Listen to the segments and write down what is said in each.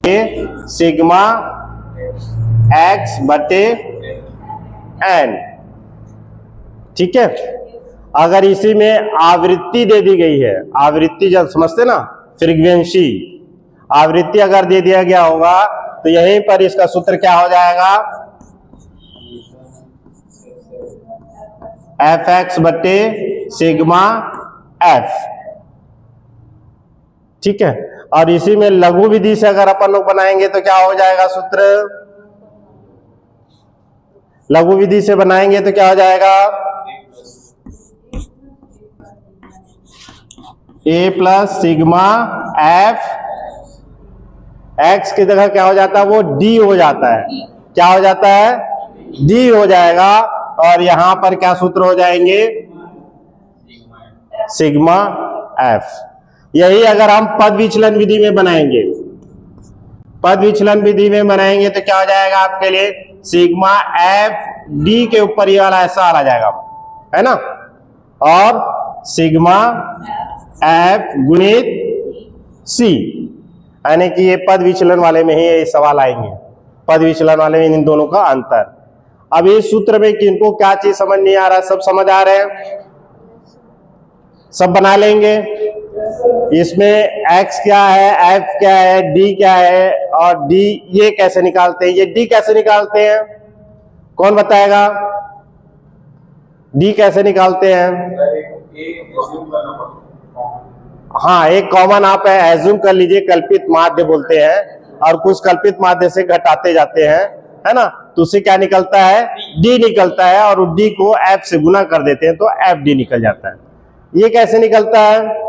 Sigma x बटे n। ठीक है, अगर इसी में आवृत्ति दे दी गई है, आवृत्ति जब समझते ना, फ्रीक्वेंसी, आवृत्ति अगर दे दिया गया होगा तो यहीं पर इसका सूत्र क्या हो जाएगा, fx बटे सिग्मा f। ठीक है, और इसी में लघु विधि से अगर अपन लोग बनाएंगे तो क्या हो जाएगा सूत्र, लघु विधि से बनाएंगे तो क्या हो जाएगा, a plus sigma f, x की जगह क्या हो जाता है, वो d हो जाता है, क्या हो जाता है, d हो जाएगा, और यहां पर क्या सूत्र हो जाएंगे, सिग्मा f। यही अगर हम पद विचलन विधि में बनाएंगे, पद विचलन विधि में बनाएंगे तो क्या हो जाएगा आपके लिए, सिग्मा f d के ऊपर ये वाला ऐसा आ जाएगा, है ना, और सिग्मा f गुणित c, यानी कि ये पद विचलन वाले में ही ये सवाल आएंगे, पद विचलन वाले में इन दोनों का अंतर। अब इस सूत्र में किनको क्या चीज समझ नहीं आ रहा, सब समझ आ रहे हैं, सब बना लेंगे। इसमें x क्या है, f क्या है, d क्या है, और d ये कैसे निकालते हैं, ये d कैसे निकालते हैं, कौन बताएगा, d कैसे निकालते हैं। हाँ, एक कॉमन आप एज्यूम कर लीजिए, कल्पित माध्य बोलते हैं, और कुछ कल्पित माध्य से घटाते जाते हैं, है ना, तो उससे क्या निकलता है, d निकलता है, और d को f से गुना कर देते हैं तो fd निकल जाता है। ये कैसे निकलता है,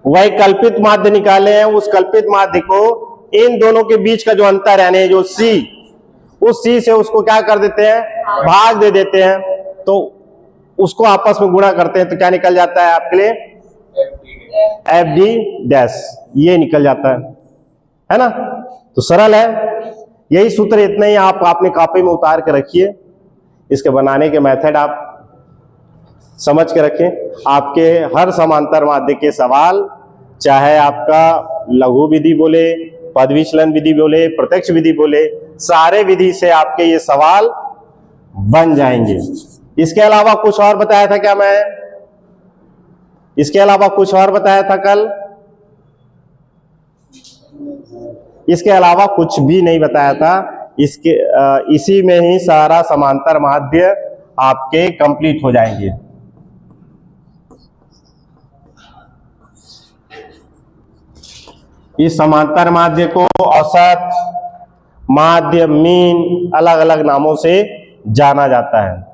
वही कल्पित माध्य निकाले हैं, उस कल्पित माध्य को इन दोनों के बीच का जो अंतर है जो c, उस c से उसको क्या कर देते हैं, भाग दे देते हैं, तो उसको आपस में गुणा करते हैं तो क्या निकल जाता है आपके लिए, fd डैश, ये निकल जाता है ना, तो सरल है। यही सूत्र, इतना ही आप अपने कॉपी में उतार के रखिए, इसके बनाने के मेथड आप समझ के रखें। आपके हर समांतर माध्य के सवाल, चाहे आपका लघु विधि बोले, पद विचलन विधि बोले, प्रत्यक्ष विधि बोले, सारे विधि से आपके ये सवाल बन जाएंगे। इसके अलावा कुछ और बताया था क्या मैं, इसके अलावा कुछ और बताया था कल, इसके अलावा कुछ भी नहीं बताया था। इसके इसी में ही सारा समांतर माध्य आपके कंप्लीट हो जाएंगे। इस समांतर माध्य को औसत, माध्य, मीन, अलग अलग नामों से जाना जाता है।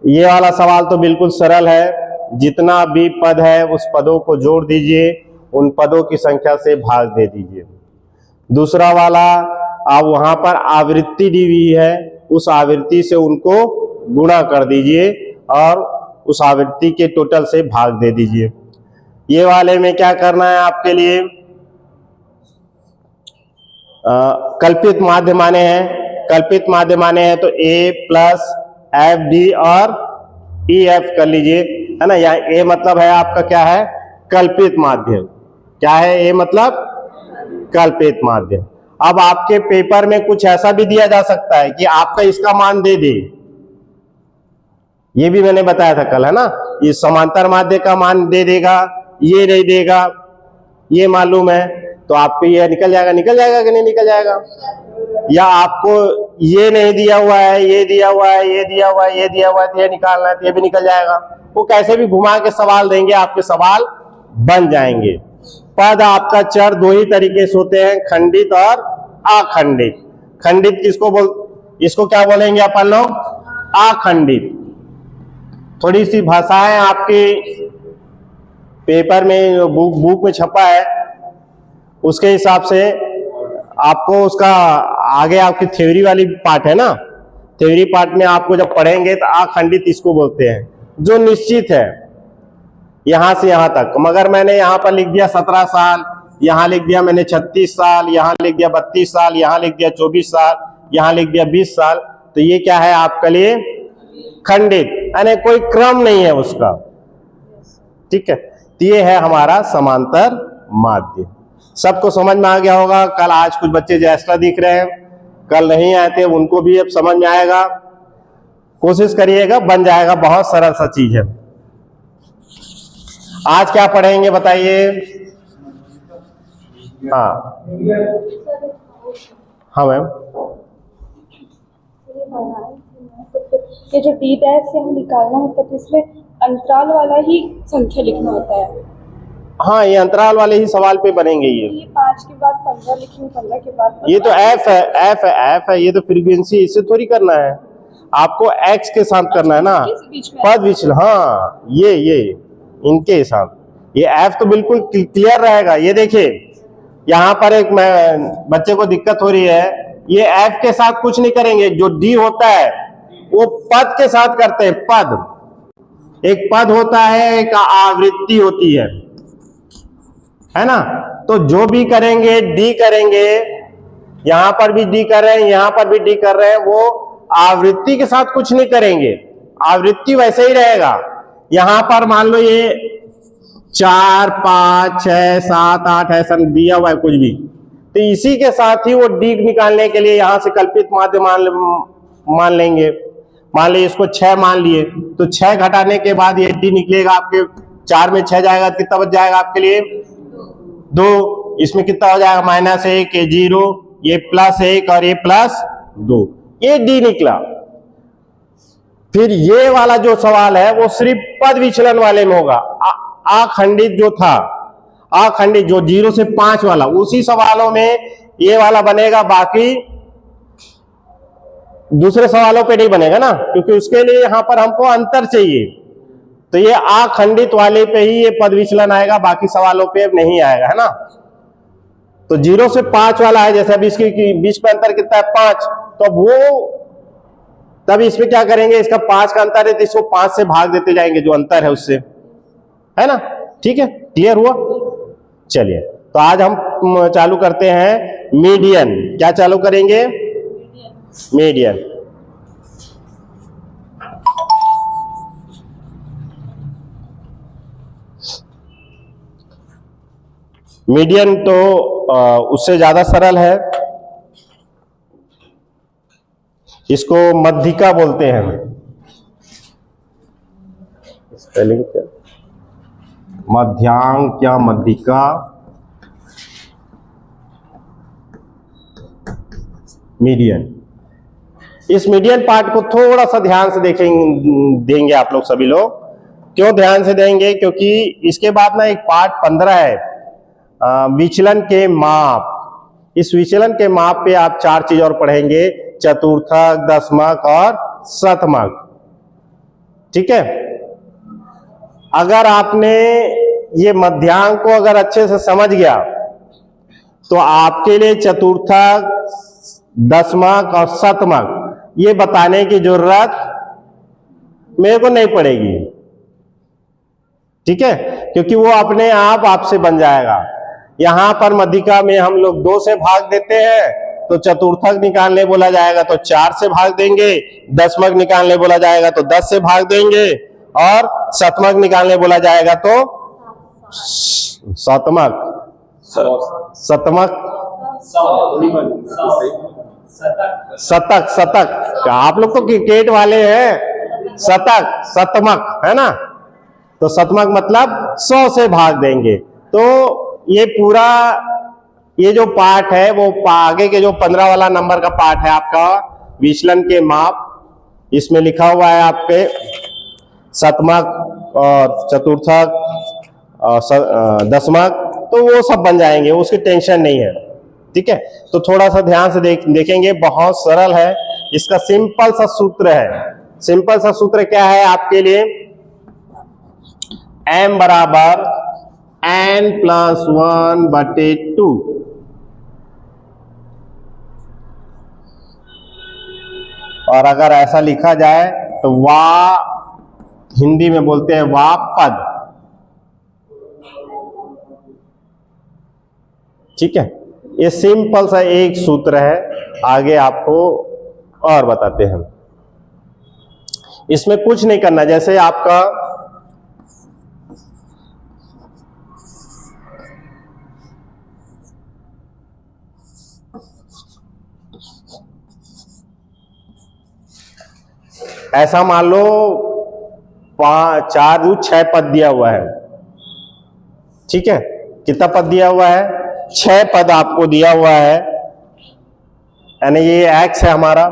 ये वाला सवाल तो बिल्कुल सरल है, जितना भी पद है उस पदों को जोड़ दीजिए, उन पदों की संख्या से भाग दे दीजिए। दूसरा वाला, आप वहां पर आवृत्ति दी हुई है, उस आवृत्ति से उनको गुणा कर दीजिए और उस आवृत्ति के टोटल से भाग दे दीजिए। ये वाले में क्या करना है आपके लिए, कल्पित माध्य माने हैं, कल्पित माध्य माने हैं तो a प्लस एफ डी और ई एफ कर लीजिए, है ना। यहाँ a मतलब है आपका क्या है, कल्पित माध्य, क्या है a मतलब कल्पित माध्य। अब आपके पेपर में कुछ ऐसा भी दिया जा सकता है कि आपका इसका मान दे दे, ये भी मैंने बताया था कल, है ना। इस समांतर माध्य का मान दे देगा, ये नहीं देगा, ये मालूम है, तो आपको ये निकल जाएगा, निकल जाएगा कि नहीं निकल जाएगा। या आपको ये नहीं दिया हुआ है, ये दिया हुआ है, ये दिया हुआ है, ये दिया हुआ है, तो ये निकालना है, तो ये भी निकल जाएगा। वो कैसे भी घुमा के सवाल देंगे, आपके सवाल बन जाएंगे। पद आपका चर दो ही तरीके से होते हैं, खंडित और अखंडित। खंडित किसको इसको क्या बोलेंगे अपन लोग, अखंडित। थोड़ी सी भाषाएं आपकी पेपर में बुक में छपा है, उसके हिसाब से आपको उसका आगे आपकी थ्योरी वाली पार्ट है ना, थ्योरी पार्ट में आपको जब पढ़ेंगे तो अखंडित इसको बोलते हैं, जो निश्चित है यहां से यहां तक। मगर मैंने यहां पर लिख दिया 17 साल, यहां लिख दिया मैंने 36 साल, यहां लिख दिया 32 साल, यहां लिख दिया 24 साल, यहां लिख दिया 20 साल, तो ये क्या है आपके लिए खंडित, यानी कोई क्रम नहीं है उसका। ठीक है, तो ये है हमारा समांतर माध्य। सबको समझ में आ गया होगा। कल आज कुछ बच्चे जो एक्स्ट्रा दिख रहे हैं, कल नहीं आए थे, उनको भी अब समझ में आएगा। कोशिश करिएगा, बन जाएगा, बहुत सरल सा चीज है। आज क्या पढ़ेंगे बताइए? हाँ हाँ मैम। ये जो डी डैश से हम निकालना होता है तो इसमें अंतराल वाला ही संख्या लिखना होता है। हाँ, ये अंतराल वाले ही सवाल पे बनेंगे। ये 5 के बाद 15 लिखेंगे, 15 के बाद ये तो एफ है, एफ है, एफ है। ये तो फ्रीक्वेंसी, इससे थोड़ी करना है, आपको एक्स के साथ करना है ना, पद विचलन। हाँ, ये इनके साथ ये एफ तो बिल्कुल क्लियर रहेगा। ये देखिए यहाँ पर एक बच्चे को दिक्कत हो रही है, ये एफ के साथ कुछ नहीं करेंगे। जो डी होता है वो पद के साथ करते हैं। पद, एक पद होता है, एक आवृत्ति होती है ना। तो जो भी करेंगे डी करेंगे, यहां पर भी डी कर रहे हैं, यहां पर भी डी कर रहे हैं, वो आवृत्ति के साथ कुछ नहीं करेंगे। आवृत्ति वैसे ही रहेगा। यहां पर मान लो ये 4 5 6 7 8 ऐसा दिया हुआ है कुछ भी, तो इसी के साथ ही वो डी निकालने के लिए यहां से कल्पित माध्य मान लेंगे। मान लीजिए इसको 6 मान लिए, तो 6 घटाने के बाद ये डी निकलेगा आपके। 4 में 6 जाएगा, कितना बच जाएगा आपके लिए? 2। इसमें कितना हो जाएगा? -1, ये 0, ये +1 और ये +2, ये डी निकला। फिर ये वाला जो सवाल है वो सिर्फ पद विचलन वाले में होगा। आखंडित जो था, आखंडित जो 0 से 5 वाला, उसी सवालों में ये वाला बनेगा। बाकी दूसरे सवालों पे नहीं बनेगा ना, क्योंकि उसके लिए यहां पर हमको अंतर चाहिए। तो ये आखंडित वाले पे ही ये पद विचलन आएगा, बाकी सवालों पे नहीं आएगा, है ना। तो 0 से 5 वाला है, जैसे अभी इसके बीच में अंतर कितना है? 5। तो वो तब इसमें क्या करेंगे? इसका 5 का अंतर है तो इसको 5 से भाग देते जाएंगे, जो अंतर है उससे, है ना। ठीक है, क्लियर हुआ? चलिए, तो आज हम चालू करते हैं मीडियन। क्या चालू करेंगे? मीडियन। मीडियन तो उससे ज्यादा सरल है। इसको मध्यिका बोलते हैं। स्पेलिंग क्या? मध्यांक या मध्यिका। मीडियन। इस मीडियन पार्ट को थोड़ा सा ध्यान से देंगे आप लोग सभी लोग। क्यों ध्यान से देंगे? क्योंकि इसके बाद ना एक पार्ट 15 है, विचलन के माप। इस विचलन के माप पे आप 4 चीज और पढ़ेंगे, चतुर्थक, दशमक और शतमक। ठीक है, अगर आपने ये मध्यांक को अगर अच्छे से समझ गया तो आपके लिए चतुर्थक, दशमक और शतमक ये बताने की जरूरत मेरे को नहीं पड़ेगी। ठीक है, क्योंकि वो अपने आप आपसे बन जाएगा। यहां पर मध्यिका में हम लोग 2 से भाग देते हैं, तो चतुर्थक निकालने बोला जाएगा तो 4 से भाग देंगे, दशमक निकालने बोला जाएगा तो 10 से भाग देंगे, और शतमक निकालने बोला जाएगा तो शतमक शतक शतक। आप लोग तो क्रिकेट वाले हैं। शतक, शतमक, है ना। तो शतमक मतलब 100 से भाग देंगे। तो ये पूरा ये जो पार्ट है वो आगे के जो 15 वाला नंबर का पार्ट है आपका विचलन के माप, इसमें लिखा हुआ है आपके शतमक और चतुर्थक और दशमक, तो वो सब बन जाएंगे, उसकी टेंशन नहीं है। ठीक है, तो थोड़ा सा ध्यान से देखेंगे, बहुत सरल है। इसका सिंपल सा सूत्र है। सिंपल सा सूत्र क्या है आपके लिए? m बराबर n+1/2। और अगर ऐसा लिखा जाए तो हिंदी में बोलते हैं वा पद। ठीक है, ये सिंपल सा एक सूत्र है। आगे आपको और बताते हैं। इसमें कुछ नहीं करना, जैसे आपका ऐसा मान लो 4 दूनी 6 पद दिया हुआ है, ठीक है। कितना पद दिया हुआ है? 6 पद आपको दिया हुआ है, यानी ये x है हमारा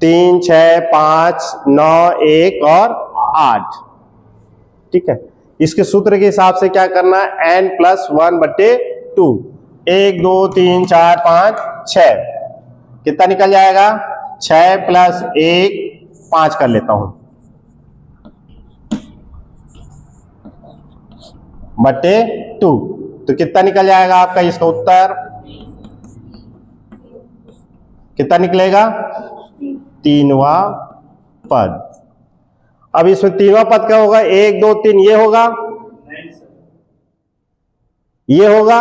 3, 6, 5, 9, 1 और 8, ठीक है। इसके सूत्र के हिसाब से क्या करना है? n+1/2, 1 2 3 4 5 6, कितना निकल जाएगा? 6 + 1 5 कर लेता हूं बटे 2, तो कितना निकल जाएगा आपका इसका उत्तर? कितना निकलेगा? 3वां पद। अब इसमें 3वां पद क्या होगा? 1 2 3 ये होगा, ये होगा,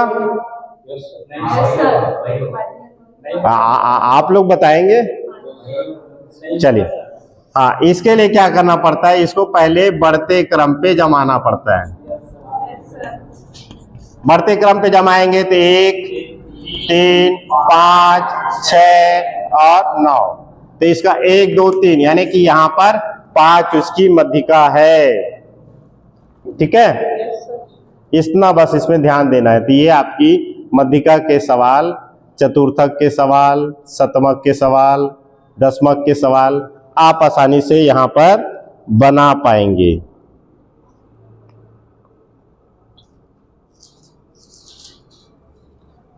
आप लोग बताएंगे। चलिए, हाँ, इसके लिए क्या करना पड़ता है? इसको पहले बढ़ते क्रम पे जमाना पड़ता है। बढ़ते क्रम पे जमाएंगे तो 1 3 5 6 और 9, तो इसका 1 2 3 यानी कि यहां पर 5 उसकी मध्यिका है, ठीक है। इतना बस इसमें ध्यान देना है। तो ये आपकी मध्यिका के सवाल, चतुर्थक के सवाल, शतमक के सवाल, दशमक के सवाल आप आसानी से यहां पर बना पाएंगे।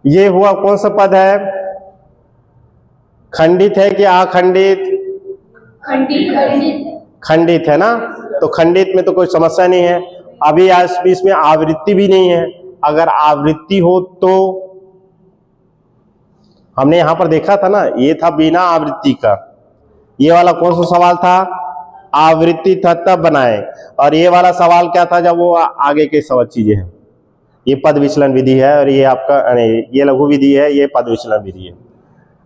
ये हुआ कौन सा पद है? खंडित है कि अखंडित? खंडित है ना, तो खंडित में तो कोई समस्या नहीं है। अभी आज इसमें आवृत्ति भी नहीं है। अगर आवृत्ति हो तो हमने यहां पर देखा था ना, ये था बिना आवृत्ति का। ये वाला कौन सा सवाल था? आवृत्ति था तब बनाए। और ये वाला सवाल क्या था? जब वो आगे के सब चीजें हैं। ये पद विचलन विधि है और ये आपका ये लघु विधि है, ये पद विचलन विधि है।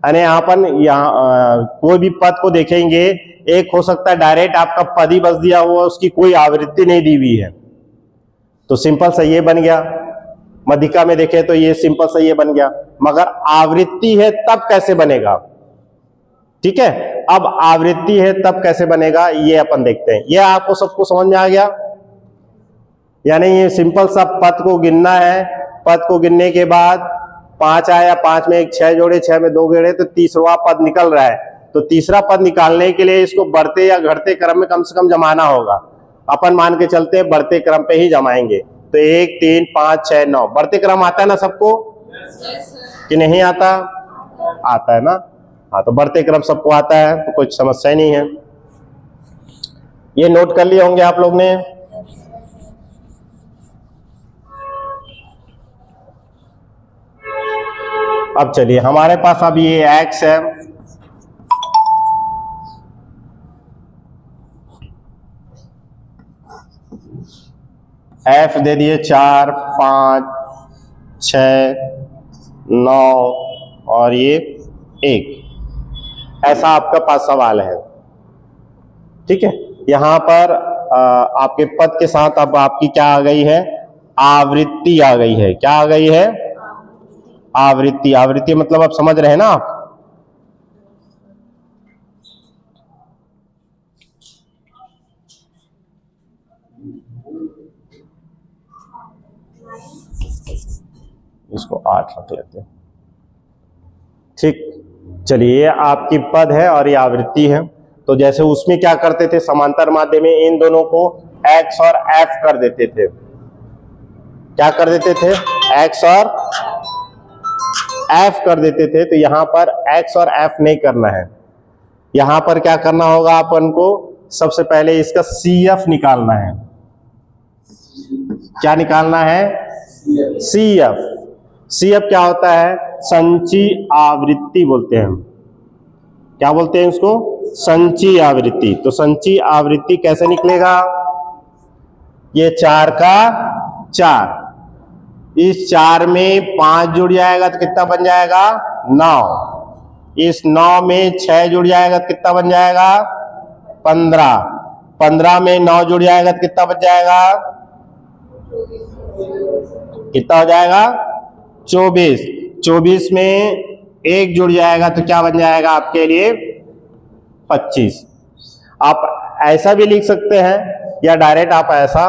यानी यहाँ कोई भी पद को देखेंगे, एक हो सकता है डायरेक्ट आपका पद ही बस दिया हुआ, उसकी कोई आवृत्ति नहीं दी हुई है, तो सिंपल सा ये बन गया। मध्यिका में देखें तो ये सिंपल सा ये बन गया, मगर आवृत्ति है तब कैसे बनेगा? ठीक है, अब आवृत्ति है तब कैसे बनेगा ये अपन देखते हैं। ये आपको सबको समझ में आ गया? यानी ये सिंपल सा पद को गिनना है। पद को गिनने के बाद 5 आया, 5 में 1 6 जोड़े, 6 में 2 जोड़े, तो तीसरा पद निकल रहा है। तो तीसरा पद निकालने के लिए इसको बढ़ते या घटते क्रम में कम से कम जमाना होगा। अपन मान के चलते हैं बढ़ते क्रम पे ही जमाएंगे। तो 1 3 5 6 9 बढ़ते क्रम आता है ना सबको? कि नहीं आता? आता है ना। हाँ, तो बढ़ते क्रम सबको आता है, तो कुछ समस्या नहीं है। ये नोट कर लिए होंगे आप लोग ने। अब चलिए, हमारे पास अब ये x है, f दे दिए 4 5 6 9 और ये 1, ऐसा आपका पास सवाल है। ठीक है, यहां पर आपके पद के साथ अब आपकी क्या आ गई है? आवृत्ति आ गई है। क्या आ गई है? आवृत्ति। आवृत्ति मतलब आप समझ रहे हैं ना आप? इसको 8 रख लेते हैं। ठीक, चलिए, ये आपकी पद है और ये आवृत्ति है। तो जैसे उसमें क्या करते थे, समांतर माध्य में इन दोनों को x और f कर देते थे। क्या कर देते थे? x और f कर देते थे। तो यहां पर x और f नहीं करना है। यहां पर क्या करना होगा अपन को? सबसे पहले इसका CF निकालना है। क्या निकालना है? CF। CF क्या होता है? संचयी आवृत्ति बोलते हैं। क्या बोलते हैं इसको? संचयी आवृत्ति। तो संचयी आवृत्ति कैसे निकलेगा? ये 4 का 4, इस 4 में 5 जुड़ जाएगा तो कितना बन जाएगा? 9। इस 9 में 6 जुड़ जाएगा तो कितना बन जाएगा? 15। 15 में 9 जुड़ जाएगा तो कितना बच जाएगा? कितना हो जाएगा? 24। 24 में 1 जुड़ जाएगा तो क्या बन जाएगा आपके लिए? 25। आप ऐसा भी लिख सकते हैं या डायरेक्ट आप ऐसा,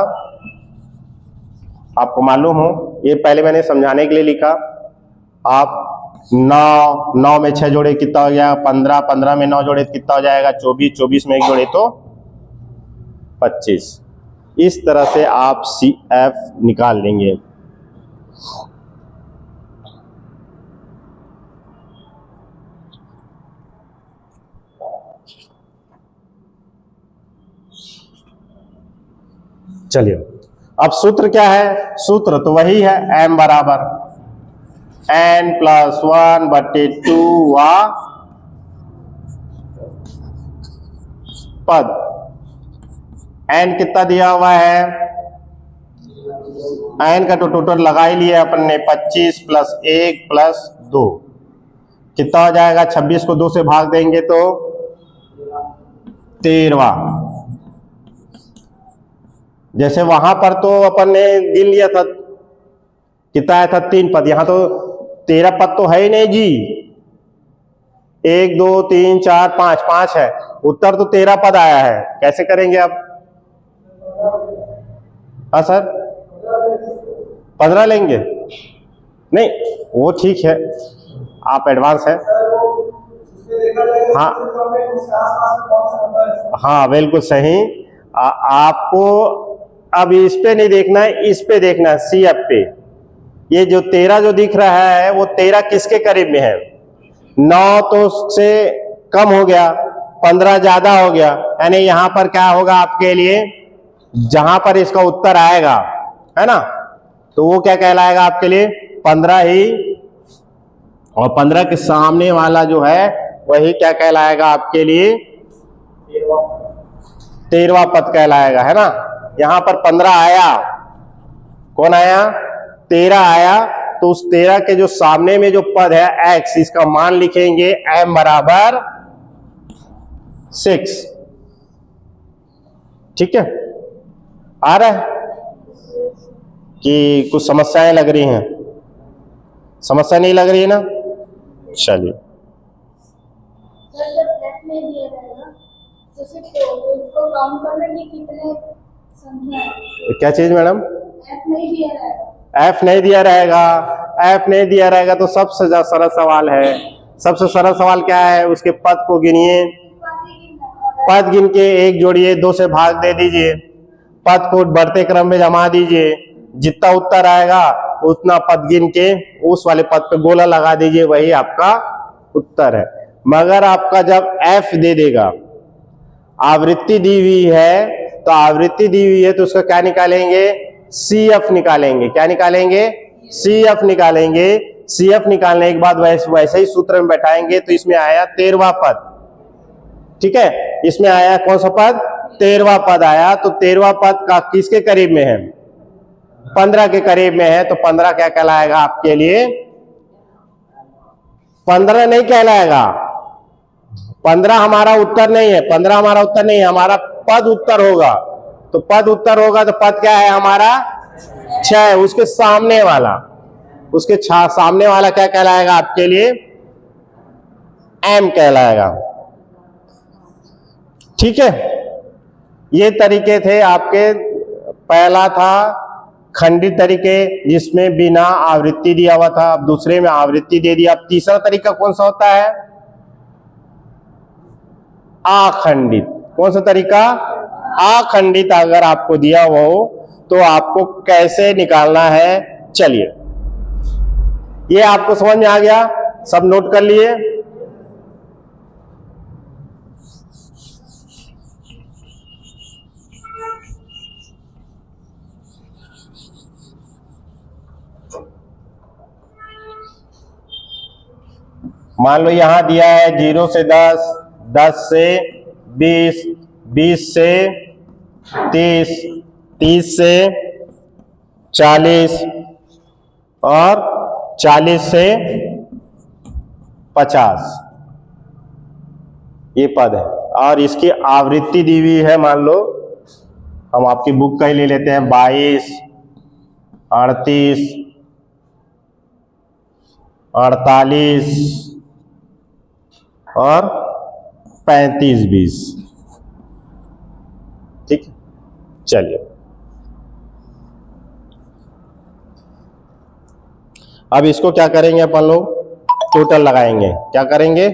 आपको मालूम हो, ये पहले मैंने समझाने के लिए लिखा। आप 9 में 6 जोड़े कितना हो गया 15, 15 में 9 जोड़े कितना हो जाएगा 24, 24 में 1 जोड़े तो 25। इस तरह से आप CF निकाल लेंगे। चलिए, अब सूत्र क्या है? सूत्र तो वही है, m बराबर n+1/2 वा पद। n कितना दिया हुआ है? n का तो टोटल लगा ही लिया अपन ने, 25 + 1 + 2 कितना हो जाएगा? 26 को 2 से भाग देंगे तो 13वां। जैसे वहां पर तो अपन ने गिन लिया था, कितना आया था? 3 पद। यहां तो 13 पद तो है ही नहीं जी। 1 2 3 4 5, 5 है, उत्तर तो 13 पद आया है। कैसे करेंगे अब? हाँ सर, 15 लेंगे? नहीं, वो ठीक है, आप एडवांस है। हाँ हाँ, बिल्कुल सही। आपको अब इस पे नहीं देखना है, इस पे देखना है, CF पे। ये जो 13 जो दिख रहा है वो 13 किसके करीब में है? 9 तो से कम हो गया, 15 ज्यादा हो गया, यानी यहां पर क्या होगा आपके लिए? जहां पर इसका उत्तर आएगा, है ना, तो वो क्या कहलाएगा आपके लिए? 15 ही, और 15 के सामने वाला जो है वही क्या कहलाएगा आपके लिए? 13वां पद कहलाएगा, है ना। यहां पर 15 आया, कौन आया? 13 आया, तो उस 13 के जो सामने में जो पद है x, इसका मान लिखेंगे m बराबर 6। ठीक है, आ रहा है कि कुछ समस्याएं लग रही हैं? समस्या नहीं लग रही है ना? चलिए, उसको काउंट करना कि कितने संख्या है। क्या चीज मैडम? F नहीं दिया रहेगा। F नहीं दिया रहेगा। F नहीं दिया रहेगा तो सबसे सरल सवाल है। सबसे सरल सवाल क्या है? उसके पद को गिनिए, पद गिन के 1 जोड़िए, 2 से भाग दे दीजिए, पद को बढ़ते क्रम में जमा दीजिए, जितना उत्तर आएगा उतना पद गिन के उस वाले पद पे गोला लगा दीजिए, वही आपका उत्तर है। मगर आपका जब F दे देगा, आवृत्ति दी हुई है, तो आवृत्ति दी हुई है तो उसका क्या निकालेंगे? CF निकालेंगे। क्या निकालेंगे? CF निकालेंगे। CF निकालने के बाद वैसे ही सूत्र में बैठाएंगे, तो इसमें आया 13वां पद। ठीक है, इसमें आया कौन सा पद? 13वां पद आया। तो 13वां पद का किसके करीब में है? 15 के करीब में है। तो 15 क्या कहलाएगा आपके लिए? 15 नहीं कहलाएगा, 15 हमारा उत्तर नहीं है, 15 हमारा उत्तर नहीं है, हमारा पद उत्तर होगा। तो पद उत्तर होगा तो पद क्या है हमारा? 6। उसके सामने वाला, उसके सामने वाला क्या कहलाएगा आपके लिए? M कहलाएगा। ठीक है, ये तरीके थे आपके। पहला था खंडित तरीके, जिसमें बिना आवृत्ति दिया हुआ था। अब दूसरे में आवृत्ति दे दिया। अब तीसरा तरीका कौन सा होता है? अखंडित। कौन सा तरीका? अखंडित। अगर आपको दिया हुआ हो तो आपको कैसे निकालना है, चलिए, ये आपको समझ में आ गया? सब नोट कर लिए? मान लो यहां दिया है 0 से 10, 10 से 20, 20 से 30, 30 से 40 और 40 से 50, ये पद है। और इसकी आवृत्ति दी हुई है, मान लो हम आपकी बुक का ही ले लेते हैं, 22, 38, 48 और 35 20। ठीक, चलिए अब इसको क्या करेंगे अपन लोग, टोटल लगाएंगे। क्या करेंगे,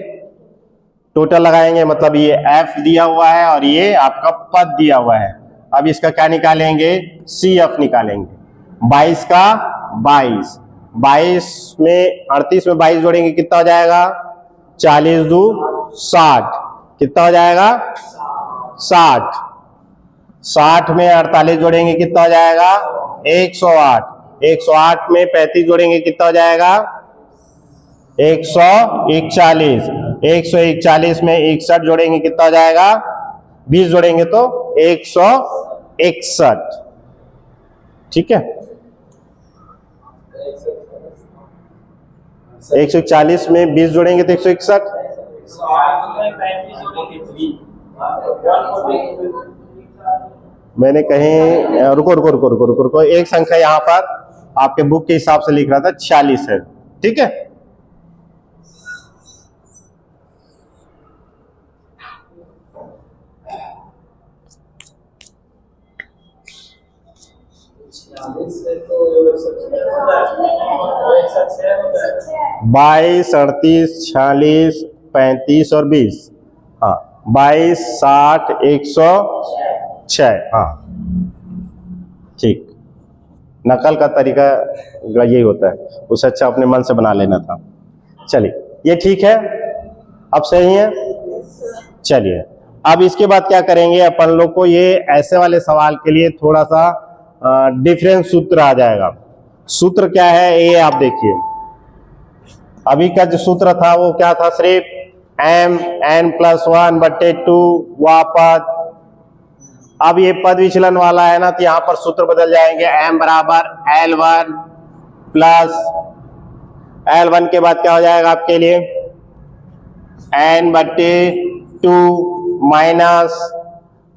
टोटल लगाएंगे। मतलब ये f दिया हुआ है और ये आपका पद दिया हुआ है। अब इसका क्या निकालेंगे, CF निकालेंगे। 22 का 22, 22 में 38 में 22 जोड़ेंगे कितना हो जाएगा, 40 दू 60, कितना हो जाएगा 60। 60 में 48 जोड़ेंगे कितना हो जाएगा 108। 108 में 35 जोड़ेंगे कितना हो जाएगा 141। 141 में 61 जोड़ेंगे कितना हो जाएगा, 20 जोड़ेंगे तो 161। ठीक है, 141 में 20 जोड़ेंगे तो 161। मैंने कहीं रुको रुको रुको रुको रुको रुको, एक संख्या यहां पर आपके बुक के हिसाब से लिख रहा था 46 है। ठीक है, बाईस 38 46 35 और 20। हाँ 22 60 106। हाँ ठीक, नकल का तरीका यही होता है, उससे अच्छा अपने मन से बना लेना था। चलिए ये ठीक है, अब सही है। चलिए अब इसके बाद क्या करेंगे अपन लोग को, ये ऐसे वाले सवाल के लिए थोड़ा सा डिफरेंस सूत्र आ जाएगा। सूत्र क्या है ये आप देखिए, अभी का जो सूत्र था वो क्या था, सिर्फ m(n+1/2) वापस। अब ये पद विचलन वाला है ना, तो यहां पर सूत्र बदल जाएंगे, m बराबर L1 प्लस L1 के बाद क्या हो जाएगा आपके लिए n/2 माइनस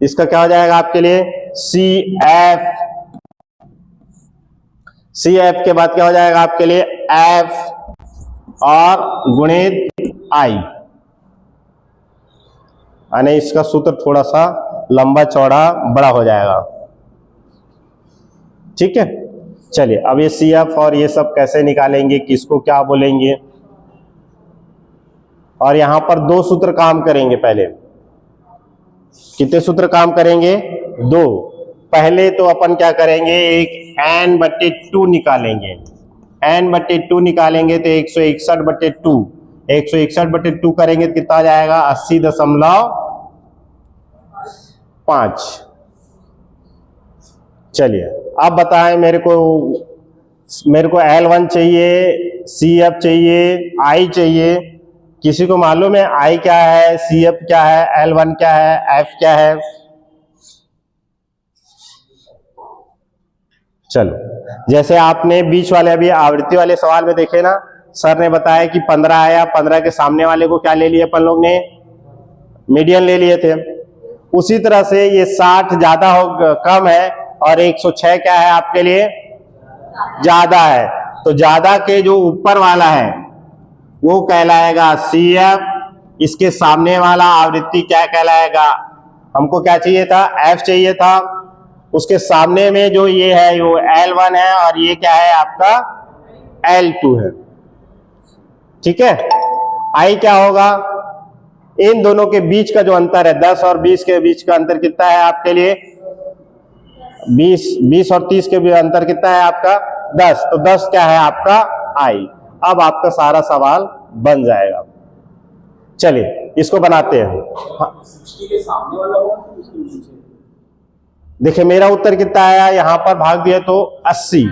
इसका क्या हो जाएगा आपके लिए CF। CF के बाद क्या हो जाएगा आपके लिए F और गुणित I। यानी इसका सूत्र थोड़ा सा लंबा चौड़ा बड़ा हो जाएगा। ठीक है, चलिए अब ये CF और ये सब कैसे निकालेंगे, किसको क्या बोलेंगे, और यहां पर दो सूत्र काम करेंगे। पहले कितने सूत्र काम करेंगे, दो। पहले तो अपन क्या करेंगे, एक n/2 निकालेंगे। n/2 निकालेंगे तो 161/2, 161/2 करेंगे तो कितना आ जाएगा 80.5। चलिए अब बताएं मेरे को L1 चाहिए, CF चाहिए, I चाहिए। किसी को मालूम है I क्या है, CF क्या है, L1 क्या है, F क्या है? चलो जैसे आपने बीच वाले अभी आवृत्ति वाले सवाल में देखे ना, सर ने बताया कि 15 आया, 15 के सामने वाले को क्या ले लिए अपन लोग ने, मीडियन ले लिए थे। उसी तरह से ये 60 ज्यादा हो कम है और 106 क्या है आपके लिए ज्यादा है, तो ज्यादा के जो ऊपर वाला है वो कहलाएगा CF। इसके सामने वाला आवृत्ति क्या कहलाएगा, हमको क्या चाहिए था F चाहिए था, उसके सामने में जो ये है वो L1 है और ये क्या है आपका L2 है। ठीक है, I क्या होगा, इन दोनों के बीच का जो अंतर है 10 और 20 के बीच का अंतर कितना है आपके लिए 20 और 30 के बीच अंतर कितना है आपका 10, तो 10 क्या है आपका I। अब आपका सारा सवाल बन जाएगा। चलिए इसको बनाते हैं। हाँ। देखिए मेरा उत्तर कितना आया, यहां पर भाग दिया तो 80।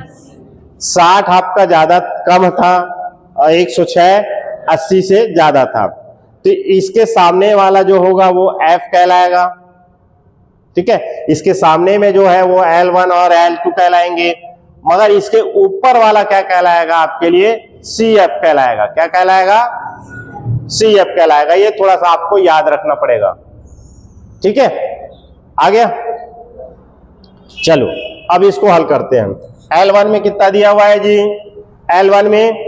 60 आपका ज्यादा कम था और 106 80 से ज्यादा था, तो इसके सामने वाला जो होगा वो F कहलाएगा। ठीक है, इसके सामने में जो है वो L1 और L2 कहलाएंगे, मगर इसके ऊपर वाला क्या कहलाएगा आपके लिए CF कहलाएगा। क्या कहलाएगा CF कहलाएगा। ये थोड़ा सा आपको याद रखना पड़ेगा। ठीक है, आ गया। चलो अब इसको हल करते हैं। L1 में कितना दिया हुआ है जी, L1 में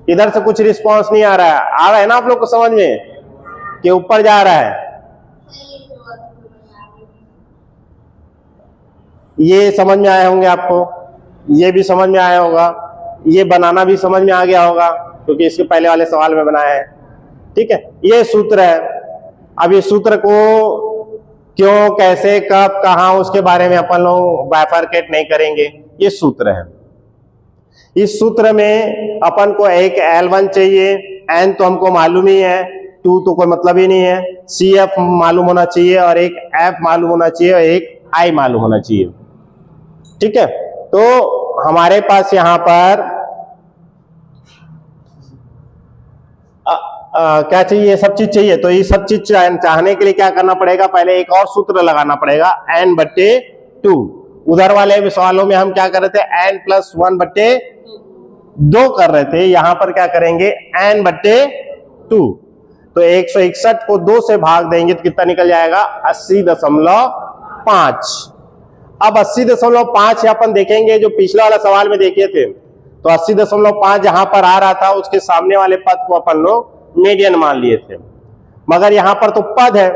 इधर से कुछ रिस्पांस नहीं आ रहा है, आ रहा है ना आप लोग को समझ में कि ऊपर जा रहा है, ये समझ में आए होंगे आपको, ये भी समझ में आया होगा, ये बनाना भी समझ में आ गया होगा क्योंकि इसके पहले वाले सवाल में बनाया है। ठीक है, ये सूत्र है। अब ये सूत्र को क्यों, कैसे, कब, कहां, उसके बारे में अपन लोग बाइफरकेट नहीं करेंगे। ये सूत्र है। इस सूत्र में अपन को एक L1 चाहिए, N तो हमको मालूम ही है, 2 तो कोई मतलब ही नहीं है, CF मालूम होना चाहिए और एक F मालूम होना चाहिए और एक I मालूम होना चाहिए। ठीक है, तो हमारे पास यहां पर क्या चाहिए, सब चीज चाहिए। तो ये सब चीज चाहने के लिए क्या करना पड़ेगा, पहले एक और सूत्र लगाना पड़ेगा, N/2। उधर वाले सवालों में हम क्या कर रहे थे, N+1/2 कर रहे थे, यहां पर क्या करेंगे, N/2। तो 161 को 2 से भाग देंगे तो कितना निकल जाएगा, 80.5। अब 80.5 अपन देखेंगे, जो पिछले वाला सवाल में देखे थे तो 80.5 जहां पर आ रहा था उसके सामने वाले पद को अपन लोग मीडियन मान लिए थे, मगर यहां पर तो पद है।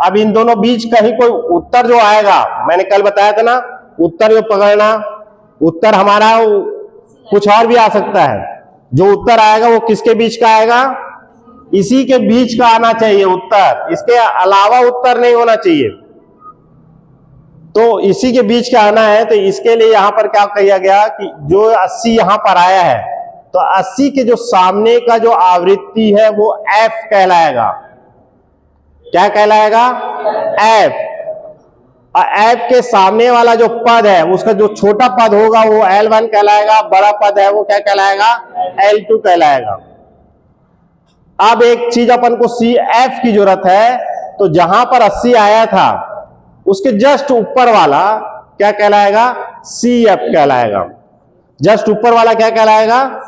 अब इन दोनों बीच कहीं कोई उत्तर जो आएगा, मैंने कल बताया था ना, उत्तर जो पकड़ना, उत्तर हमारा कुछ और भी आ सकता है। जो उत्तर आएगा वो किसके बीच का आएगा, इसी के बीच का आना चाहिए उत्तर, इसके अलावा उत्तर नहीं होना चाहिए। तो इसी के बीच का आना है। तो इसके लिए यहां पर क्या किया गया कि जो 80 यहां पर आया है, तो 80 के जो सामने का जो आवृत्ति है वो F कहलाएगा। क्या कहलाएगा, F। और F के सामने वाला जो पद है उसका जो छोटा पद होगा वो L1 कहलाएगा, बड़ा पद है वो क्या कहलाएगा, L2 कहलाएगा। अब एक चीज अपन को CF की जरूरत है, तो जहां पर 80 आया था उसके जस्ट ऊपर वाला क्या कहलाएगा, CF कहलाएगा। जस्ट ऊपर वाला क्या कहलाएगा,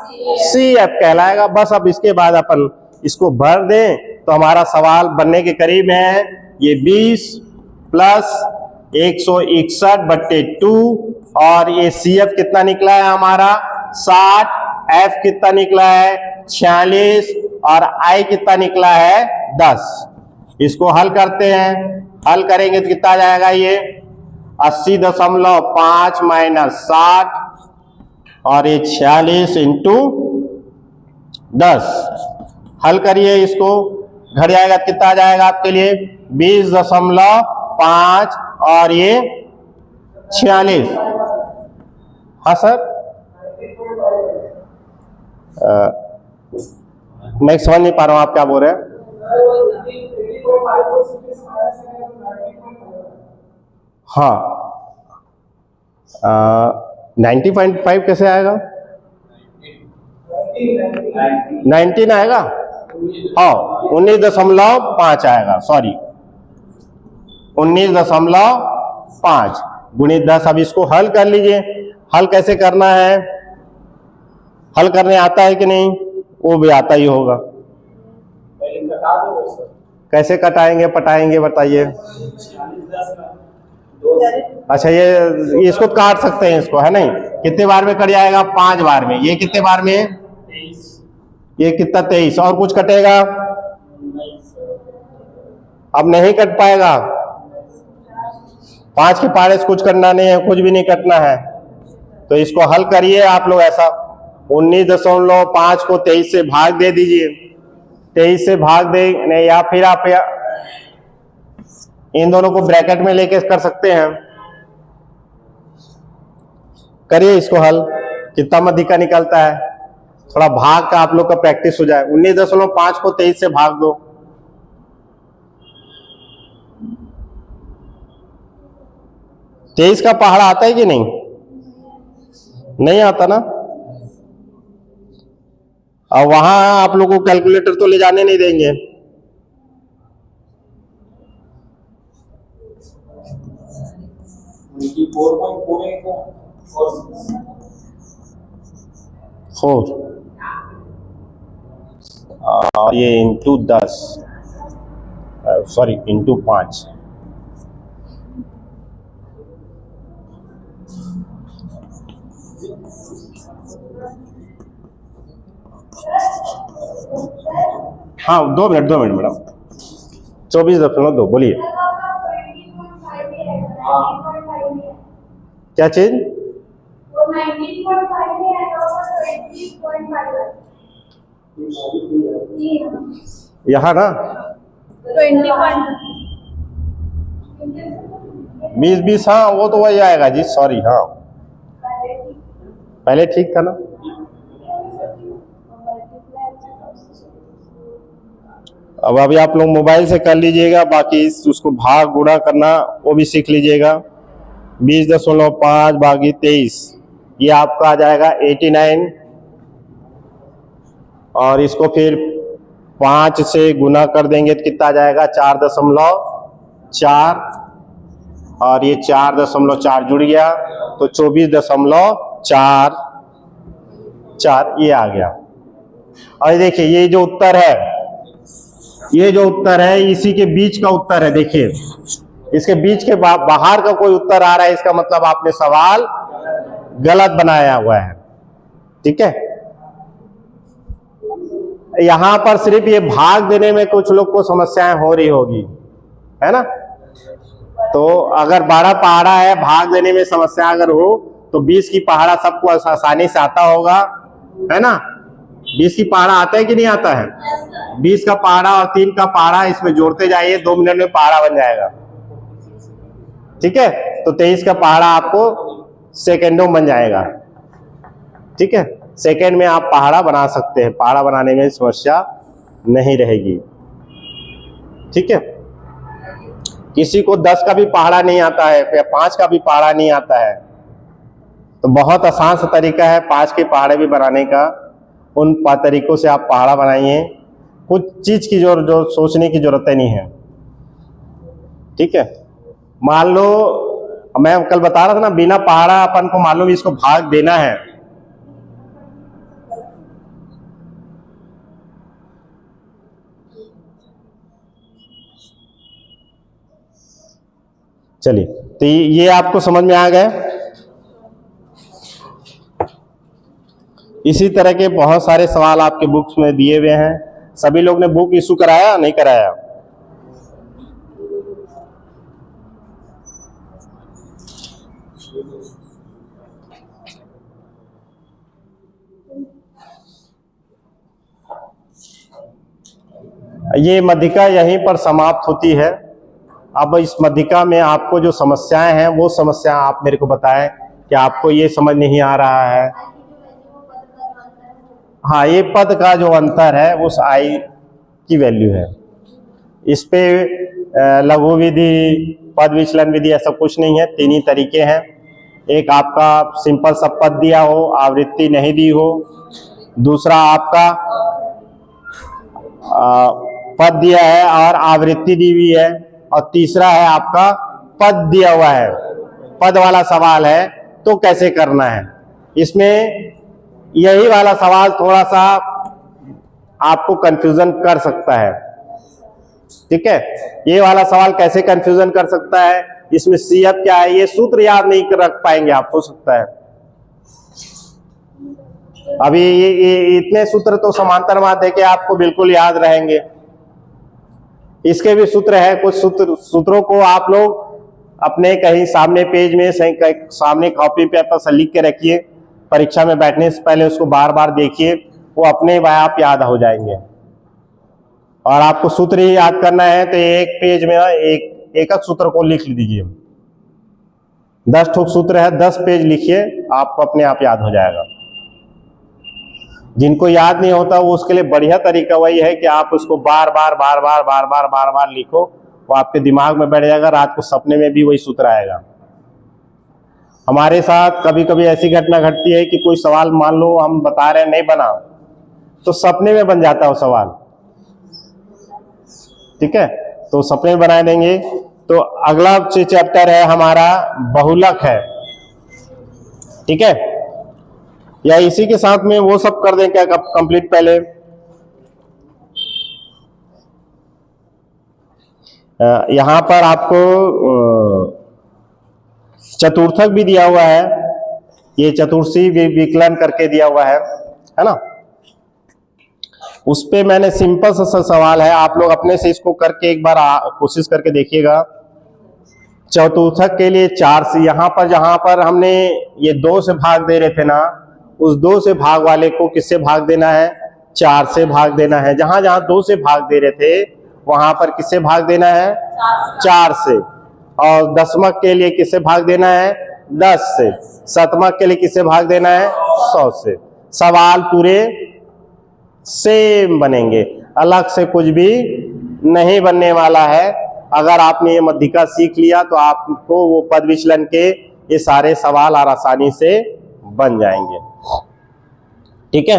CF कहलाएगा। बस अब इसके बाद अपन इसको भर दें तो हमारा सवाल बनने के करीब है। ये 20 प्लस 161/2 और ये CF कितना निकला है हमारा 60, F कितना निकला है 46 और I कितना निकला है 10। इसको हल करते हैं, हल करेंगे तो कितना आ जाएगा, ये 80.5 माइनस 60 और ये 46 इंटू 10। हल करिए इसको, घर जाएगा तो कितना आ जाएगा आपके लिए 20.5 और ये 46। हाँ सर, मैं समझ नहीं पा रहा हूं आप क्या बोल रहे हैं। हाँ 90.5 कैसे आएगा, 19 आएगा, हाँ 19.5 आएगा, सॉरी 19.5 गुणित 10। अब इसको हल कर लीजिए। हल कैसे करना है, हल करने आता है कि नहीं, वो भी आता ही होगा। कैसे कटाएंगे पटाएंगे बताइए। अच्छा ये इसको काट सकते हैं इसको, है नहीं, कितने बार में कट जाएगा, 5 बार में। ये कितने बार में, ये कितना 23, और कुछ कटेगा, अब नहीं कट पाएगा। 5 के पारे से कुछ करना नहीं है, कुछ भी नहीं कटना है। तो इसको हल करिए आप लोग ऐसा, 19.5 को 23 से भाग दे दीजिए, 23 से भाग दे नहीं, या फिर आप इन दोनों को ब्रैकेट में लेके कर सकते हैं। करिए इसको हल, कितना मध्य का निकलता है, थोड़ा भाग का आप लोग का प्रैक्टिस हो जाए। 19.5 को 23 से भाग दो, तेईस का पहाड़ा आता है कि नहीं, नहीं आता ना। और वहां आप लोगों को कैलकुलेटर तो ले जाने नहीं देंगे। फोर ये इंटू 10, सॉरी इंटू 5। हाँ 2 मिनट मैडम, 24.2 बोलिए क्या चीज? यहाँ ना 20 हाँ वो तो वही आएगा जी, सॉरी। हाँ पहले ठीक था ना। अब अभी आप लोग मोबाइल से कर लीजिएगा, बाकी उसको भाग गुणा करना वो भी सीख लीजिएगा। 20.5 भागी 23 ये आपका आ जाएगा 89, और इसको फिर 5 से गुना कर देंगे तो कितना आ जाएगा 4.4, और ये 4.4 जुड़ गया तो 24.44 ये आ गया। और देखिए ये जो उत्तर है, ये जो उत्तर है इसी के बीच का उत्तर है। देखिए इसके बीच के बाहर का कोई उत्तर आ रहा है, इसका मतलब आपने सवाल गलत बनाया हुआ है। ठीक है, यहां पर सिर्फ ये भाग देने में कुछ लोग को समस्याएं हो रही होगी, है ना। तो अगर 12 पहाड़ा है, भाग देने में समस्या अगर हो तो 20 की पहाड़ा सबको आसानी से आता होगा, है ना। 20 की पहाड़ा आता है कि नहीं आता है? 20 का पहाड़ा और 3 का पहाड़ा इसमें जोड़ते जाइए, 2 मिनट में पहाड़ा बन जाएगा। ठीक है, तो 23 का पहाड़ा आपको सेकेंडों बन जाएगा। ठीक है, सेकेंड में आप पहाड़ा बना सकते हैं, पहाड़ा बनाने में समस्या नहीं रहेगी। ठीक है, किसी को 10 का भी पहाड़ा नहीं आता है या 5 का भी पहाड़ा नहीं आता है तो बहुत आसान सा तरीका है 5 के पहाड़े भी बनाने का। उन तरीकों से आप पहाड़ा बनाइए, कुछ चीज की जो सोचने की जरूरत नहीं है। ठीक है, मान लो मैं कल बता रहा था ना, बिना पहाड़ा अपन को मालूम इसको भाग देना है। चलिए, तो ये आपको समझ में आ गए। इसी तरह के बहुत सारे सवाल आपके बुक्स में दिए हुए हैं। सभी लोग ने बुक इशू कराया नहीं कराया? ये मध्यिका यहीं पर समाप्त होती है। अब इस मध्यिका में आपको जो समस्याएं हैं वो समस्या आप मेरे को बताएं कि आपको ये समझ नहीं आ रहा है। हाँ, ये पद का जो अंतर है उस आई की वैल्यू है। इस पे लघु विधि, पद विचलन विधि ऐसा कुछ नहीं है। 3 ही तरीके हैं। एक आपका सिंपल सा पद दिया हो, आवृत्ति नहीं दी हो। दूसरा आपका पद दिया है और आवृत्ति दी हुई है। और तीसरा है आपका पद दिया हुआ है, पद वाला सवाल है तो कैसे करना है। इसमें यही वाला सवाल थोड़ा सा आपको कंफ्यूजन कर सकता है। ठीक है, ये वाला सवाल कैसे कंफ्यूजन कर सकता है, इसमें CF क्या है ये सूत्र याद नहीं रख पाएंगे आप, हो सकता है। अभी ये इतने सूत्र तो समांतर माध्य के आपको बिल्कुल याद रहेंगे। इसके भी सूत्र है, कुछ सूत्रों को आप लोग अपने कहीं सामने पेज में सामने कॉपी पेपर से लिख के रखिए। परीक्षा में बैठने से पहले उसको बार बार देखिए, वो अपने आप याद हो जाएंगे। और आपको सूत्र ही याद करना है तो एक पेज में एक सूत्र को लिख लीजिए। 10 ठोक सूत्र है, 10 पेज लिखिए, आपको अपने आप याद हो जाएगा। जिनको याद नहीं होता वो उसके लिए बढ़िया तरीका वही है कि आप उसको बार बार लिखो, वो आपके दिमाग में बैठ जाएगा। रात को सपने में भी वही सूत्र आएगा। हमारे साथ कभी कभी ऐसी घटना घटती है कि कोई सवाल मान लो हम बता रहे हैं नहीं बना, तो सपने में बन जाता है वो सवाल। ठीक है, तो सपने में बना देंगे। तो अगला चैप्टर है हमारा बहुलक है। ठीक है, या इसी के साथ में वो सब कर दें क्या कंप्लीट पहले। यहां पर आपको चतुर्थक भी दिया हुआ है, ये चतुर्थी विकलन करके दिया हुआ है ना। उस पे मैंने सिंपल सा सवाल है, आप लोग अपने से इसको करके एक बार कोशिश करके देखिएगा। चतुर्थक के लिए 4 से, यहाँ पर जहां पर हमने ये 2 से भाग दे रहे थे ना, उस 2 से भाग वाले को किससे भाग देना है? 4 से भाग देना है। जहां जहां 2 से भाग दे रहे थे वहां पर किससे भाग देना है? 4 से। और दशमक के लिए किससे भाग देना है? 10 से। शतमक के लिए किससे भाग देना है? 100 से। सवाल पूरे सेम बनेंगे, अलग से कुछ भी नहीं बनने वाला है। अगर आपने ये मध्यिका सीख लिया तो आपको वो पद विचलन के ये सारे सवाल और आसानी से बन जाएंगे। ठीक है,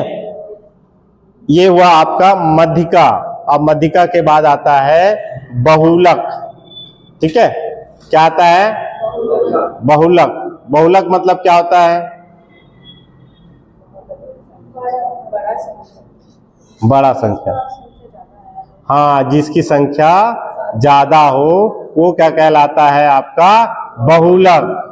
ये हुआ आपका मध्यिका। अब मध्यिका के बाद आता है बहुलक। ठीक है, क्या आता है? बहुलक। बहुलक मतलब क्या होता है? बड़ा संख्या। हाँ, जिसकी संख्या ज्यादा हो वो क्या कहलाता है? आपका बहुलक।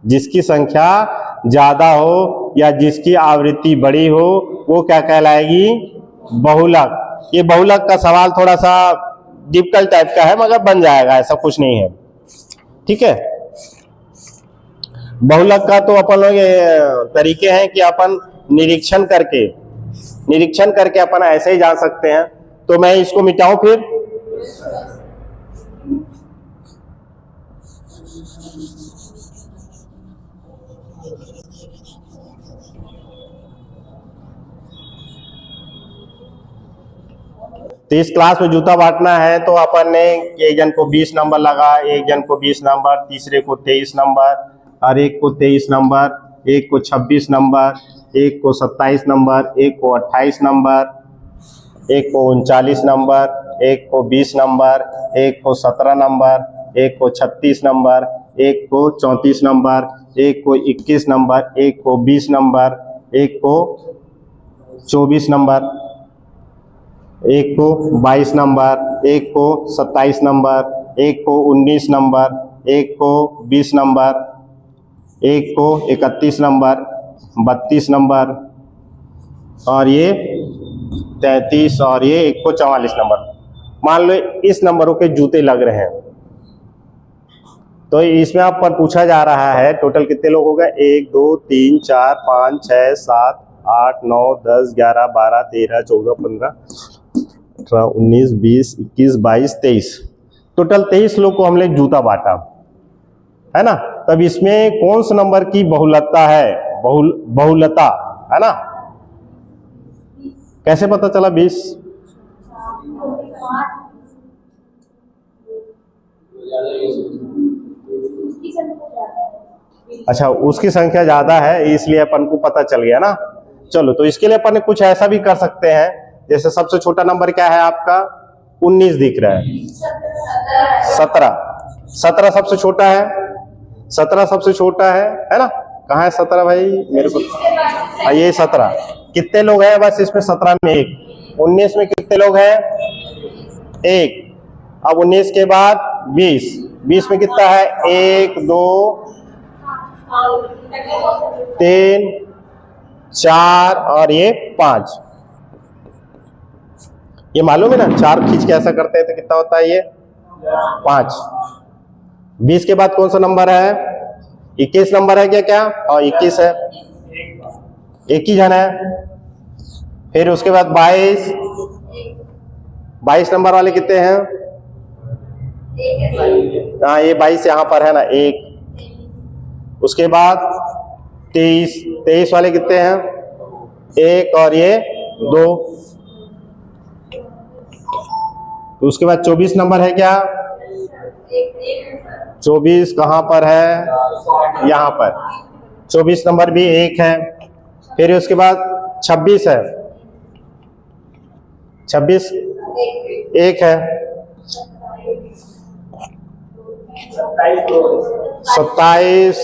जिसकी संख्या ज्यादा हो या जिसकी आवृत्ति बड़ी हो वो क्या कहलाएगी? बहुलक। ये बहुलक का सवाल थोड़ा सा डिफिकल्ट टाइप का है, मगर बन जाएगा, ऐसा कुछ नहीं है। ठीक है, बहुलक का तो अपन लोग तरीके हैं कि अपन निरीक्षण करके अपन ऐसे ही जान सकते हैं। तो मैं इसको मिटाऊं फिर? तो इस क्लास में जूता बांटना है तो अपन ने एक जन को 20 नंबर लगा, एक जन को 20 नंबर, तीसरे को 23 नंबर, और एक को 23 नंबर, एक को 26 नंबर, एक को 27 नंबर, एक को 28 नंबर, एक को 39 नंबर, एक को 20 नंबर, एक को 17 नंबर, एक को 36 नंबर, एक को 34 नंबर, एक को 21 नंबर, एक को 20 नंबर, एक को 24 नंबर, एक को 22 नंबर, एक को 27 नंबर, एक को 19 नंबर, एक को 20 नंबर, एक को 31 नंबर, 32 नंबर, और ये 33, और ये एक को 44 नंबर। मान लो इस नंबरों के जूते लग रहे हैं, तो इसमें आप पर पूछा जा रहा है टोटल कितने लोग हो गए? 1 2 3 4 5 6 7 8 9 10 11 12 13 14 15 18 19 20 21 22 23, टोटल 23 लोग को हमने जूता बांटा है ना। तब इसमें कौन से नंबर की बहुलता है? बहुलता है ना। कैसे पता चला 20? अच्छा, उसकी संख्या ज्यादा है इसलिए अपन को पता चल गया ना। चलो, तो इसके लिए अपन ने कुछ ऐसा भी कर सकते हैं, जैसे सबसे छोटा नंबर क्या है आपका? 19 दिख रहा है। 17 सबसे छोटा है। 17 सबसे छोटा है ना। कहाँ है 17 भाई? मेरे को ये 17। कितने लोग हैं? बस इसमें 17 में 1। 19 में कितने लोग हैं? 1। अब 19 के बाद 20 में कितना है? 1 2 3 4 और ये 5। ये मालूम है ना, 4 खींच के ऐसा करते हैं तो कितना होता है? ये 5। 20 के बाद कौन सा नंबर है? 21 नंबर है क्या? और 21 है, एक ही जन है। फिर उसके बाद 22 नंबर वाले कितने हैं? हाँ, ये 22 यहाँ पर है ना, 1। उसके बाद 23 वाले कितने हैं? 1 और ये 2। तो उसके बाद 24 नंबर है क्या? 24 कहाँ पर है? यहाँ पर। 24 नंबर भी 1 है। फिर उसके बाद 26 है। 26 1 है। 27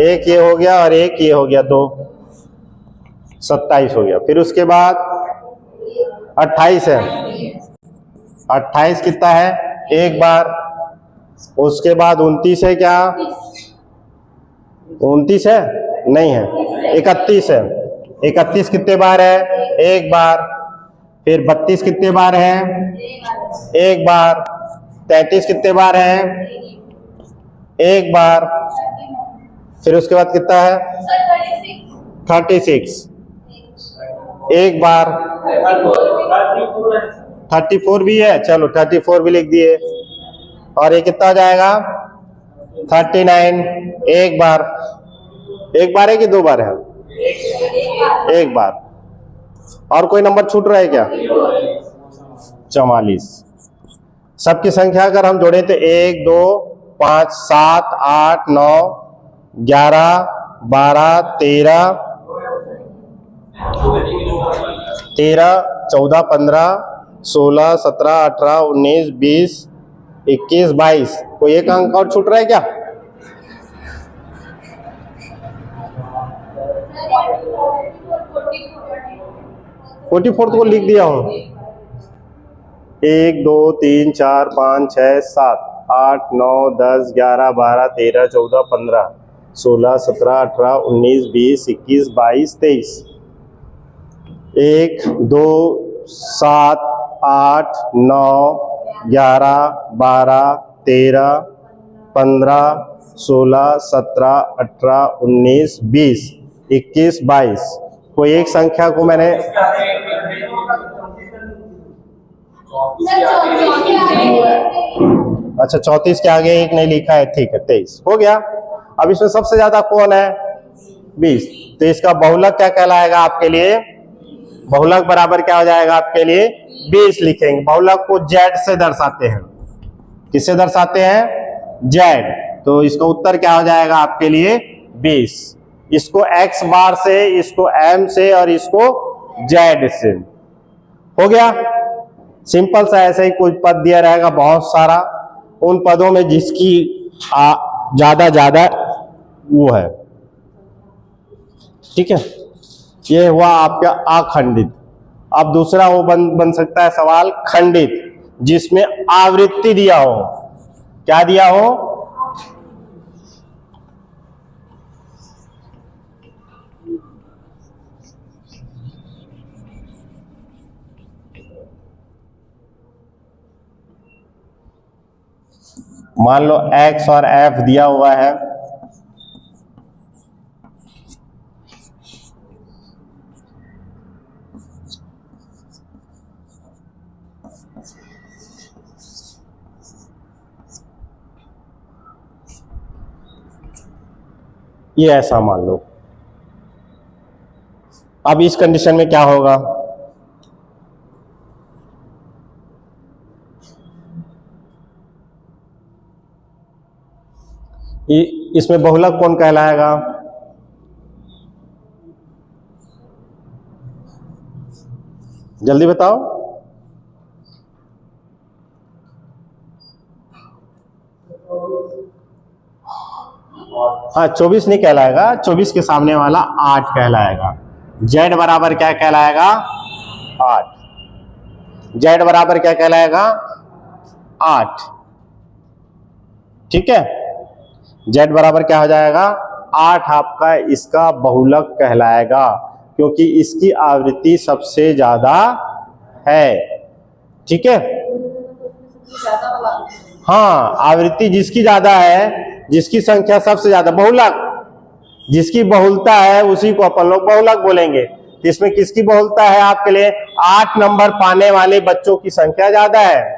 1 ये हो गया और 1 ये हो गया, 2। 27 हो गया। फिर उसके बाद 28 है। 28 कितना है? 1 बार। उसके बाद 29 है क्या? 29 है? नहीं है, 31 है। 31 कितने बार है? एक बार। फिर 32 कितने बार है? एक बार। 33 कितने बार है? एक बार। फिर उसके बाद कितना है? 36 एक बार। 34 भी है, चलो 34 भी लिख दिए। और ये कितना हो जाएगा? 39 एक बार। एक बार है कि दो बार है? एक बार। और कोई नंबर छूट रहा है क्या? 44। सबकी संख्या अगर हम जोड़े तो 1 2 5 7 8 9 11 12 13 14 15 16 17 18 19 20 21 22। कोई एक अंक और छूट रहा है क्या? फोर्टी फोर्थ को लिख दिया हूं। 1 2 3 4 5 6 7 8 9 10 11 12 13 14 15 16 17 18 19 20 21 22 23। 1 2 7 8 9 11 12 13 15 16 17 18 19 20 21 22। कोई एक संख्या को मैंने अच्छा 34 के आगे एक नहीं लिखा है, ठीक है 23 हो गया। अब इसमें सबसे ज्यादा कौन है? 20। तो इसका बहुलक क्या कहलाएगा आपके लिए? बहुलक बराबर क्या हो जाएगा आपके लिए? 20 लिखेंगे। बहुलक को जेड से दर्शाते हैं। किससे दर्शाते हैं? जेड। तो इसका उत्तर क्या हो जाएगा आपके लिए? 20। इसको एक्स बार से, इसको एम से और इसको जेड से। हो गया। सिंपल सा ऐसे ही कोई पद दिया रहेगा बहुत सारा, उन पदों में जिसकी ज्यादा वो है, ठीक है। ये हुआ आपका अखंडित। अब दूसरा वो बन सकता है सवाल खंडित, जिसमें आवृत्ति दिया हो। क्या दिया हो? मान लो x और f दिया हुआ है, ये ऐसा मान लो। अब इस कंडीशन में क्या होगा? इसमें बहुलक कौन कहलाएगा? जल्दी बताओ। हाँ 24 नहीं कहलाएगा, 24 के सामने वाला 8 कहलाएगा। जेड बराबर क्या कहलाएगा? 8। जेड बराबर क्या कहलाएगा? 8। ठीक है। जेड बराबर क्या हो जाएगा? 8 आपका इसका बहुलक कहलाएगा, क्योंकि इसकी आवृत्ति सबसे ज्यादा है। ठीक है। हाँ, आवृत्ति जिसकी ज्यादा है, जिसकी संख्या सबसे ज्यादा, बहुलक जिसकी बहुलता है उसी को अपन लोग बहुलक बोलेंगे। इसमें किसकी बहुलता है आपके लिए? 8 नंबर पाने वाले बच्चों की संख्या ज्यादा है।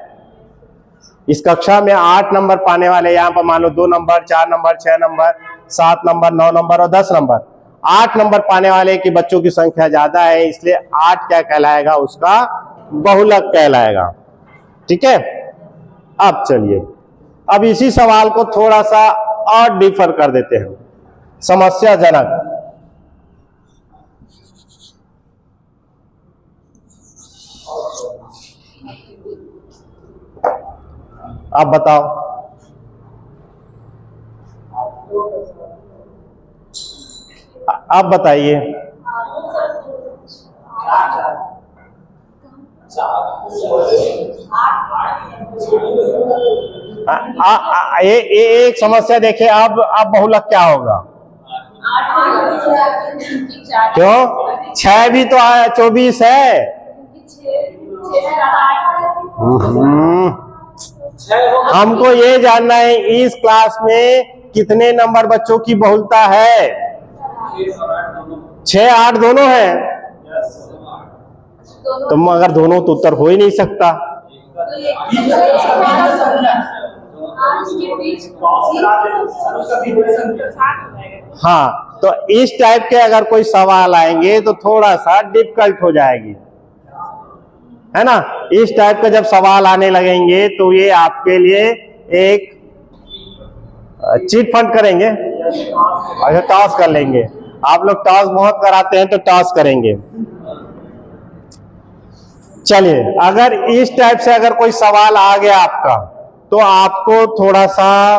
इस कक्षा में 8 नंबर पाने वाले, यहाँ पर मान लो 2 number 4 number 6 number 7 number 9 number और 10 नंबर, 8 नंबर पाने वाले के बच्चों की संख्या ज्यादा है, इसलिए 8 क्या कहलाएगा? उसका बहुलक कहलाएगा। ठीक है। अब चलिए, अब इसी सवाल को थोड़ा सा और डिफर कर देते हैं, समस्याजनक। आप बताओ। आप बताइए। एक समस्या देखिए। अब बहुलक क्या होगा? क्यों? 6 भी तो 24 है। हमको ये जानना है इस क्लास में कितने नंबर बच्चों की बहुलता है? 6 8 दोनों है। तो मगर दोनों तो उत्तर हो ही नहीं सकता। हाँ, तो इस टाइप के अगर कोई सवाल आएंगे तो थोड़ा सा डिफिकल्ट हो जाएगी, है ना। इस टाइप के जब सवाल आने लगेंगे तो ये आपके लिए एक चीट फंड करेंगे। अच्छा, टॉस कर लेंगे। आप लोग टॉस बहुत कराते हैं, तो टॉस करेंगे। चलिए, अगर इस टाइप से अगर कोई सवाल आ गया आपका, तो आपको थोड़ा सा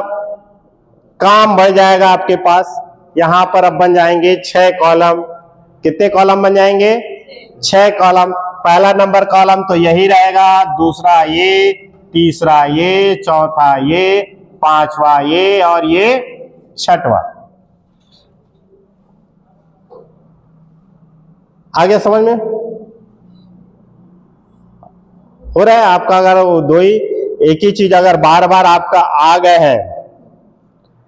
काम बढ़ जाएगा आपके पास। यहां पर अब बन जाएंगे 6 कॉलम। कितने कॉलम बन जाएंगे? 6 कॉलम। पहला नंबर कॉलम तो यही रहेगा, दूसरा ये, तीसरा ये, चौथा ये, पांचवा ये और ये छठवा। आगे समझ में हो रहा है आपका? अगर वो दो ही एक ही चीज अगर बार बार आपका आ गए हैं,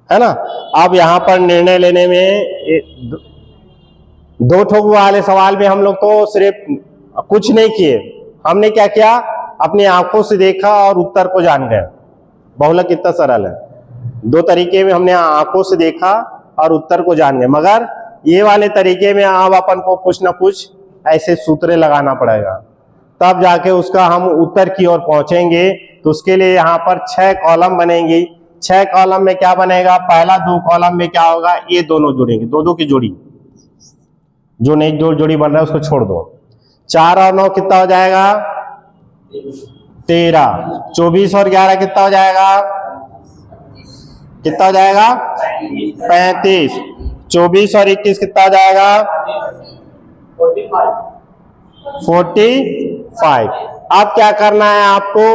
है ना। अब यहां पर निर्णय लेने में दो ठोक वाले सवाल में हम लोग तो सिर्फ कुछ नहीं किए। हमने क्या किया? अपनी आंखों से देखा और उत्तर को जान गए। बहुलक कितना सरल है। 2 तरीके में हमने आंखों से देखा और उत्तर को जान गए, मगर ये वाले तरीके में अब अपन को कुछ ना कुछ ऐसे सूत्रे लगाना पड़ेगा, तब जाके उसका हम उत्तर की ओर पहुंचेंगे। तो उसके लिए यहाँ पर 6 कॉलम बनेंगी। 6 कॉलम में क्या बनेगा? पहला 2 कॉलम में क्या होगा? ये दोनों जुड़ेंगे, 2 की जोड़ी। जो नहीं जोड़ी बन रहा है उसको छोड़ दो। 4 और 9 कितना हो जाएगा? 13। 24 और 11 कितना हो जाएगा? कितना हो जाएगा? 35। 24 और 21 कितना हो जाएगा? 45। अब क्या करना है आपको?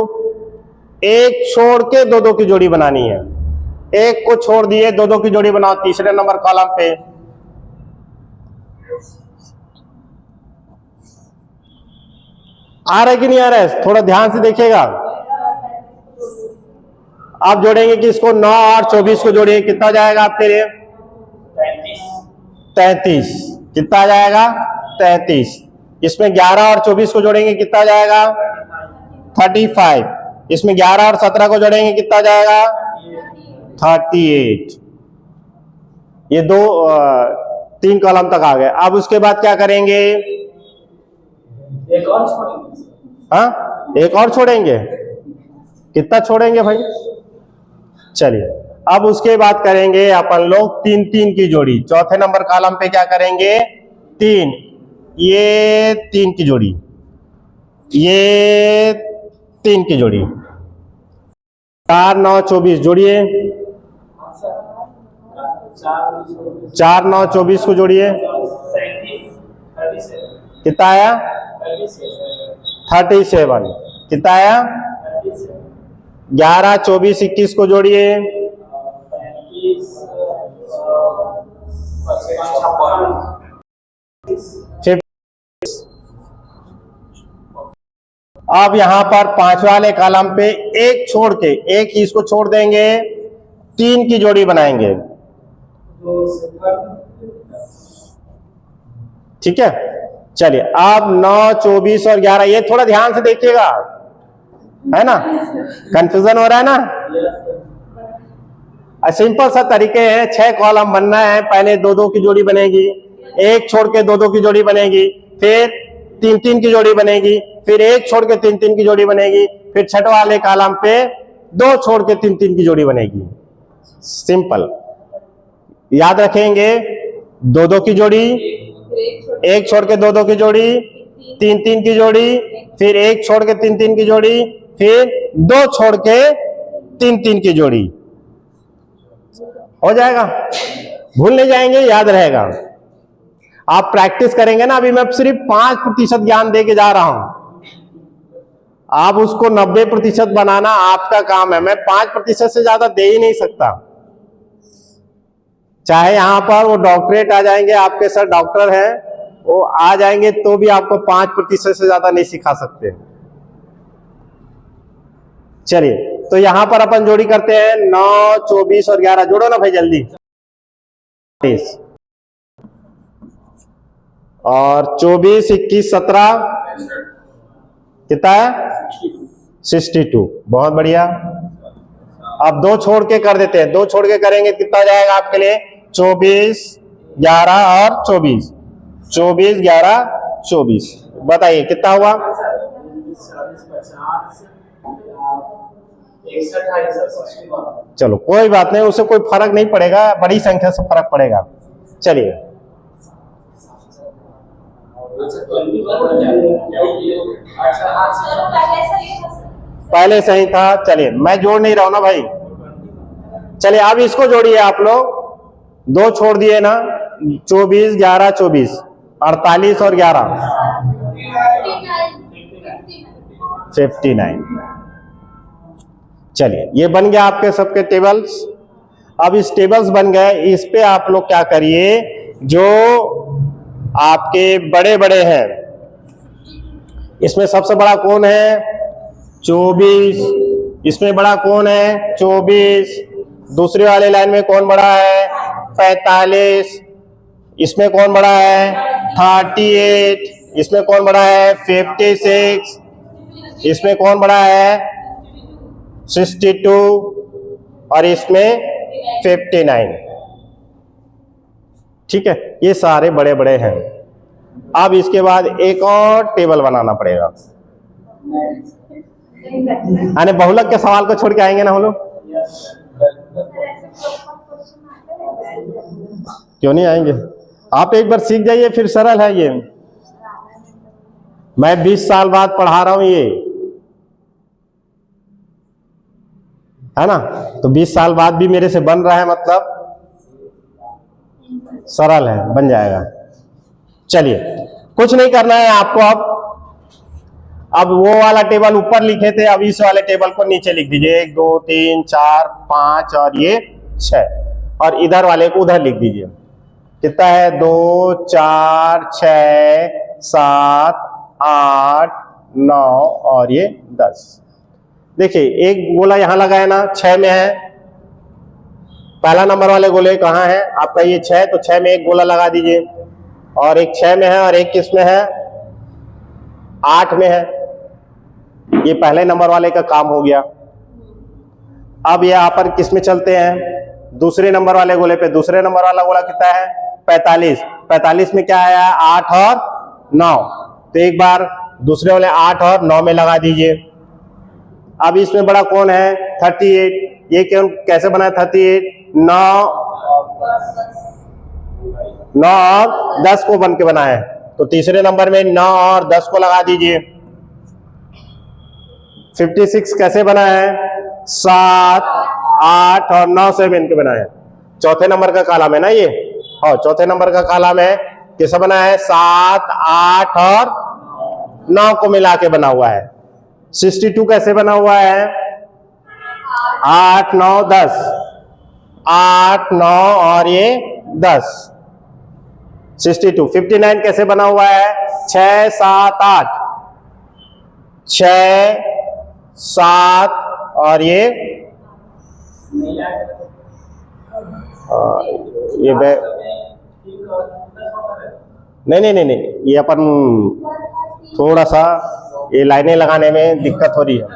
एक छोड़ के 2 की जोड़ी बनानी है। एक को छोड़ दिए, 2 की जोड़ी बनाओ तीसरे नंबर कॉलम पे। आ रहा है कि नहीं आ रहा है? थोड़ा ध्यान से देखिएगा। आप जोड़ेंगे कि इसको 9 और 24 को जोड़िए, कितना हो जाएगा आपके लिए? 33। कितना आ जाएगा? 33। इसमें 11 और 24 को जोड़ेंगे, कितना आ जाएगा? 35। इसमें 11 और 17 को जोड़ेंगे, कितना आ जाएगा? 38। ये 3 कॉलम तक आ गए। अब उसके बाद क्या करेंगे? एक और छोड़ेंगे। हाँ, एक और छोड़ेंगे। कितना छोड़ेंगे भाई? चलिए, अब उसके बाद करेंगे अपन लोग 3 की जोड़ी। चौथे नंबर कॉलम पे क्या करेंगे? 3। ये 3 की जोड़ी, ये 3 की जोड़ी। 4 9 24 जोड़िए। 4 9 24 को जोड़िए, कितना आया? 37। कितना आया? 11 24 21 को जोड़िए, अब यहां पर 5 वाले कॉलम पे एक छोड़ के, एक ही इसको छोड़ देंगे, 3 की जोड़ी बनाएंगे। ठीक है, चलिए। अब 9 24 और 11, ये थोड़ा ध्यान से देखिएगा, है ना। कंफ्यूजन हो रहा है ना? सिंपल सा तरीके हैं। 6 कॉलम बनना है। पहले 2 की जोड़ी बनेगी, एक छोड़ के 2 की जोड़ी बनेगी, फिर 3 की जोड़ी बनेगी, फिर एक छोड़ के 3 की जोड़ी बनेगी, फिर छठे वाले कॉलम पे 2 छोड़ के 3 की जोड़ी बनेगी। सिंपल याद रखेंगे। 2 की जोड़ी, एक छोड़ के 2 की जोड़ी, 3 की जोड़ी, फिर एक छोड़ के 3 की जोड़ी, फिर 2 छोड़ के 3 की जोड़ी। हो जाएगा, भूल नहीं जाएंगे, याद रहेगा। आप प्रैक्टिस करेंगे ना। अभी मैं सिर्फ 5% ज्ञान दे के जा रहा हूं, आप उसको 90% बनाना आपका काम है। मैं 5% से ज्यादा दे ही नहीं सकता। चाहे यहां पर वो डॉक्टरेट आ जाएंगे, आपके सर डॉक्टर हैं, वो आ जाएंगे तो भी आपको 5% से ज्यादा नहीं सिखा सकते। चलिए, तो यहां पर अपन जोड़ी करते हैं 9, 24 और 11। जोड़ो ना भाई जल्दी। और 24, 21, 17 कितना है? 62। बहुत बढ़िया। अब 2 छोड़ के कर देते हैं। 2 छोड़ के करेंगे कितना हो जाएगा आपके लिए? 24, 11 और 24। 24, 11, 24। बताइए कितना हुआ? 61। चलो कोई बात नहीं, उससे कोई फर्क नहीं पड़ेगा, बड़ी संख्या से फर्क पड़ेगा। चलिए, पहले सही था। चलिए, मैं जोड़ नहीं रहा हूं ना भाई। चलिए, अब इसको जोड़िए आप लोग। 2 छोड़ दिए ना, 24, 11, 24, 48 और 11, 59। चलिए, ये बन गया आपके सबके टेबल्स। अब इस टेबल्स बन गए, इस पे आप लोग क्या करिए, जो आपके बड़े बड़े हैं, इसमें सबसे बड़ा कौन है? 24। इसमें बड़ा कौन है? 24। दूसरे वाले लाइन में कौन बड़ा है? 45। इसमें कौन बड़ा है? 38। इसमें कौन बड़ा है? 56। इसमें कौन बड़ा है? 62। और इसमें 59। ठीक है, ये सारे बड़े बड़े हैं। अब इसके बाद एक और टेबल बनाना पड़ेगा। अरे बहुलक के सवाल को छोड़ के आएंगे ना हम लोग? क्यों नहीं आएंगे? आप एक बार सीख जाइए, फिर सरल है ये। मैं 20 साल बाद पढ़ा रहा हूं ये, है ना? तो 20 साल बाद भी मेरे से बन रहा है, मतलब सरल है, बन जाएगा। चलिए, कुछ नहीं करना है आपको। अब वो वाला टेबल ऊपर लिखे थे, अब इस वाले टेबल को नीचे लिख दीजिए। 1, 2, 3, 4, 5 और ये 6, और इधर वाले को उधर लिख दीजिए। कितना है? 2, 4, 6, 7, 8, 9 और ये 10। देखिए, एक गोला यहां लगा है ना, 6 में है। पहला नंबर वाले गोले कहाँ है आपका? ये 6, तो 6 में एक गोला लगा दीजिए। और एक 6 में है और एक किस में है? 8 में है। ये पहले नंबर वाले का काम हो गया। अब यहाँ पर किस में चलते हैं? दूसरे नंबर वाले गोले पे। दूसरे नंबर वाला गोला कितना है? 45। 45 में क्या आया? 8 और 9। तो एक बार दूसरे वाले 8 और 9 में लगा दीजिए। अब इसमें बड़ा कौन है? 38। ये क्यों, कैसे बना? 38 9 और 10 को बन के बना है। तो तीसरे नंबर में 9 और 10 को लगा दीजिए। 56 कैसे बना है? 7, 8 और 9 से बन के बना है। चौथे नंबर का कॉलम है ना ये। हाँ, चौथे नंबर का कॉलम है। कैसे बना है? 7, 8 और 9 को मिला के बना हुआ है। 62 कैसे बना हुआ है? 8, 9, 10। 8, 9 और ये 10। 62। 59 कैसे बना हुआ है? 6, 7, 8। 6, 7 और ये नहीं, ये अपन थोड़ा सा ये लाइनें लगाने में दिक्कत हो रही है।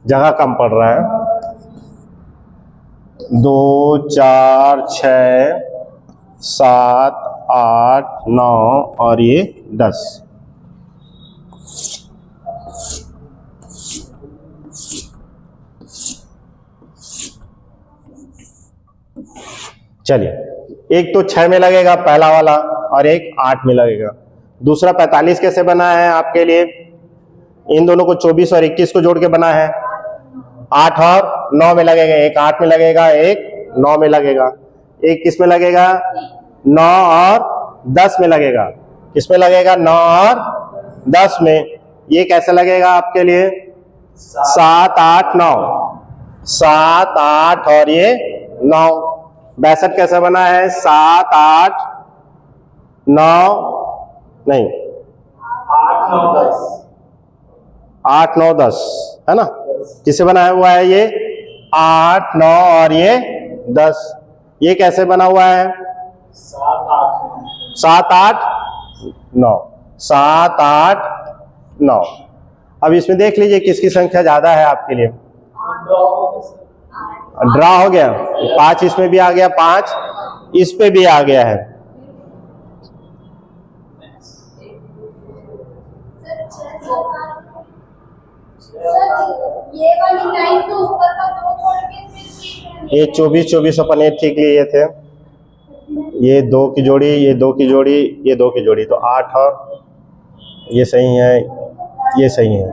जगह कम पड़ रहा है। 2, 4, 6, 7, 8, 9 और ये 10। चलिए, एक तो 6 में लगेगा पहला वाला, और एक 8 में लगेगा। दूसरा 45 कैसे बना है आपके लिए? इन दोनों को 24 और 21 को जोड़ के बना है। 8 और 9 में लगेगा। एक 8 में लगेगा, एक 9 में लगेगा। एक किस में लगेगा? 9 और 10 में लगेगा। किस में लगेगा? 9 और 10 में। ये कैसे लगेगा आपके लिए? 7, 8, 9। 7, 8 और ये 9। 62 कैसे बना है? 7 8 9 नहीं 8 9 10 है ना? किससे बना हुआ है ये? 8 9 और ये 10। ये कैसे बना हुआ है? 7 8 9 7 8 9। अब इसमें देख लीजिए किसकी संख्या ज्यादा है आपके लिए। ड्रा हो गया। 5 इसमें भी आ गया, 5 इस पे भी आ गया है। ये वाली लाइन तो ऊपर का 2 छोड़ के फिर ये 24 24 अपन ये ठीक लिए थे। ये 2 की जोड़ी, ये 2 की जोड़ी, ये 2 की जोड़ी, तो 8 और ये सही है, ये सही है।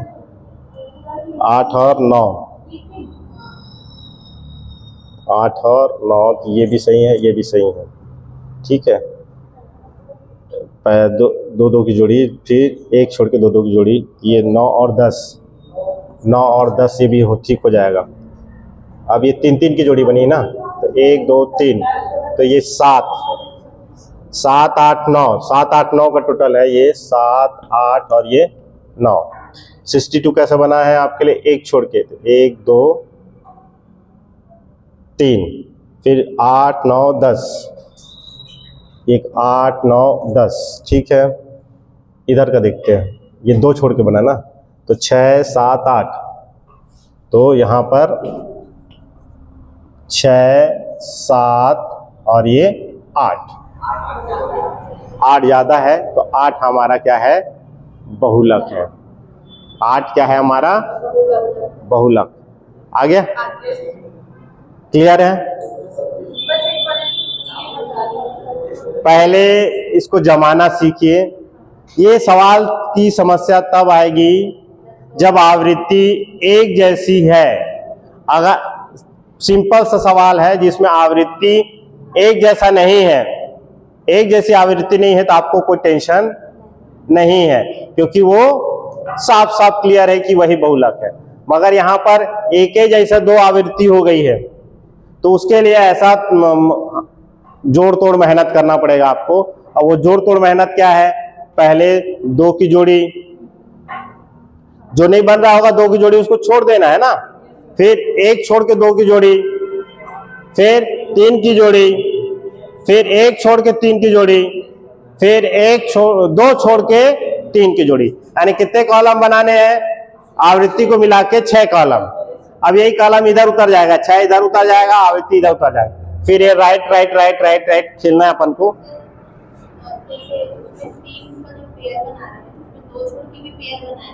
8 और 9, 8 और 9, तो ये भी सही है, ये भी सही है। ठीक है, दो दो की जोड़ी, फिर एक छोड़ के 2 2 की जोड़ी, ये 9 और 10, 9 और 10 ये भी ठीक हो जाएगा। अब ये 3 3 की जोड़ी बनी ना, तो 1 2 3, तो ये 7 7 8 9, 7 8 9 का टोटल है ये 7 8 और ये 9। 62 कैसे बना है आपके लिए? एक छोड़ के, 1 2 3, फिर 8 9 10, एक 8 9 10। ठीक है, इधर का देखते हैं, ये 2 छोड़ के बना ना, तो 6 7 8, तो यहाँ पर 6 7 और ये 8 ज़्यादा है, तो 8 हमारा क्या है? बहुलक है। 8 क्या है हमारा? बहुलक। आ गया? क्लियर है? पहले इसको जमाना सीखिए। ये सवाल की समस्या तब आएगी जब आवृत्ति एक जैसी है। अगर सिंपल सा सवाल है जिसमें आवृत्ति एक जैसा नहीं है, एक जैसी आवृत्ति नहीं है, तो आपको कोई टेंशन नहीं है, क्योंकि वो साफ साफ क्लियर है कि वही बहुलक है। मगर यहाँ पर एक ही जैसा 2 आवृत्ति हो गई है, तो उसके लिए ऐसा जोड़ तोड़ मेहनत करना पड़ेगा आपको। और वो जोड़ तोड़ मेहनत क्या है? पहले 2 की जोड़ी, जो नहीं बन रहा होगा 2 की जोड़ी, उसको छोड़ देना है ना। फिर 1 छोड़ के 2 की जोड़ी, फिर 3 की जोड़ी, फिर 1 छोड़ के 3 की जोड़ी, फिर 2 छोड़ के 3 की जोड़ी। यानी कितने कॉलम बनाने हैं? आवृत्ति को मिला के 6 कॉलम। अब यही कॉलम इधर उतर जाएगा, 6 इधर उतर जाएगा, आवृत्ति इधर उतर जाएगा। फिर ये right right right right right खेलना है अपन को। जैसे उसमें 3 का जो पेयर बना रहे हैं, उसमें 2 छोड़ के भी पेयर बना है।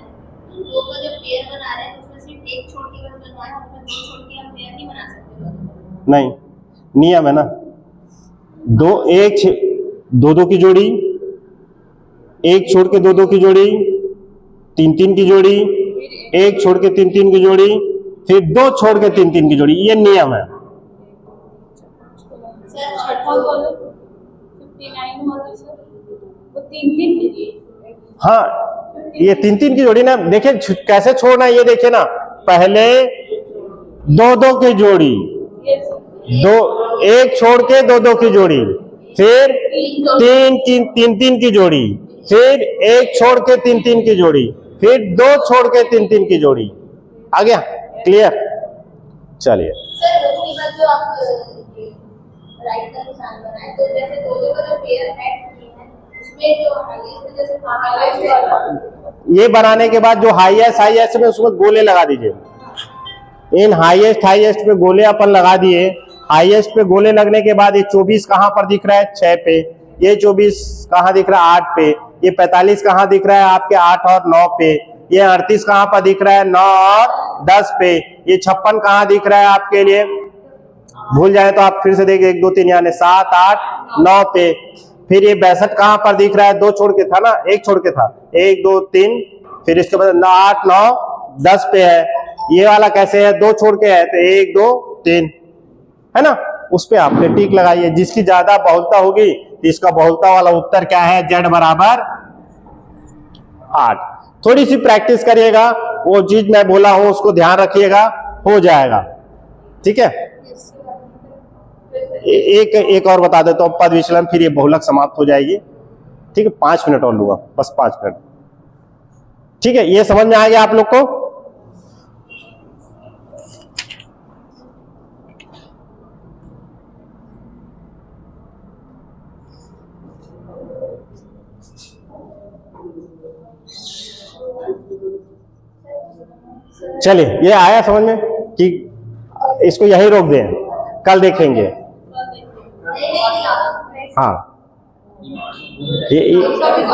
2 का जो पेयर बना रहे हैं, उसमें सिर्फ 1 छोड़ के बस बनवाना है, उसमें 2 छोड़ के हम पेयर नहीं बना सकते। नहीं, नियम है ना। 2 2 की जोड़ी, 1 छोड़ के 2 2 की जोड़ी, 3 3 की जोड़ी, 1 छोड़ के 3 3 की जोड़ी, फिर 2 छोड़ के 3 3 की जोड़ी। ये नियम है। छठा कॉलम 59 होगा सर, वो 3 3 के लिए। हाँ, ये 3 3 की जोड़ी ना, देखिए कैसे छोड़ना है, ये देखिए ना। पहले 2 2 की जोड़ी, 1 छोड़ के 2 2 की जोड़ी, फिर 3 3 की जोड़ी, फिर 1 छोड़ के 3 3 की जोड़ी, फिर 2 छोड़ के 3 3 की जोड़ी। आ गया? क्लियर? चलिए, सर उसके बाद जो आप राइट का निशान बनाए, तो जैसे 2 का जो पेयर ऐड किए हैं, उसमें जो हाईएस्ट जैसे हाईएस्ट वाला, ये बनाने के बाद जो हाईएस्ट में उसमें गोले लगा दीजिए। इन हाईएस्ट पे गोले अपन लगा दिए। हाईएस्ट पे गोले लगने के बाद ये 24 कहां पर दिख रहा है? 6 पे। ये 24 कहां दिख रहा है? 8 पे। ये 45 कहां दिख रहा है? आपके 8 और 9 पे। ये 38 कहां पर दिख रहा है? 9 और 10 पे। ये 56 कहां दिख रहा है आपके लिए? भूल जाए तो आप फिर से देखिए, 1 2 3, यानी 7 8 9 पे। फिर ये 62 कहां पर दिख रहा है? 2 छोड़ के था ना, 1 छोड़ के था, 1 2 3, फिर इसके बाद 8 9 10 पे है। ये वाला कैसे है? 2 छोड़ के है, तो 1 2 3 है ना। उस पे आपने टिक लगाइए। जिसकी ज्यादा बहुलता होगी, तो इसका बहुलता वाला उत्तर क्या है? Z बराबर 8। थोड़ी सी प्रैक्टिस करिएगा, वो चीज मैं बोला हूं उसको ध्यान रखिएगा, हो जाएगा। ठीक है? एक और बता देता हूँ, पद विचलन, फिर ये बहुलक समाप्त हो जाएगी। ठीक है, 5 मिनट और लूंगा, बस 5 मिनट। ठीक है, ये समझ में आ गया आप लोग को? चलिए, ये आया समझ में कि इसको यही रोक दें, कल देखेंगे। हाँ,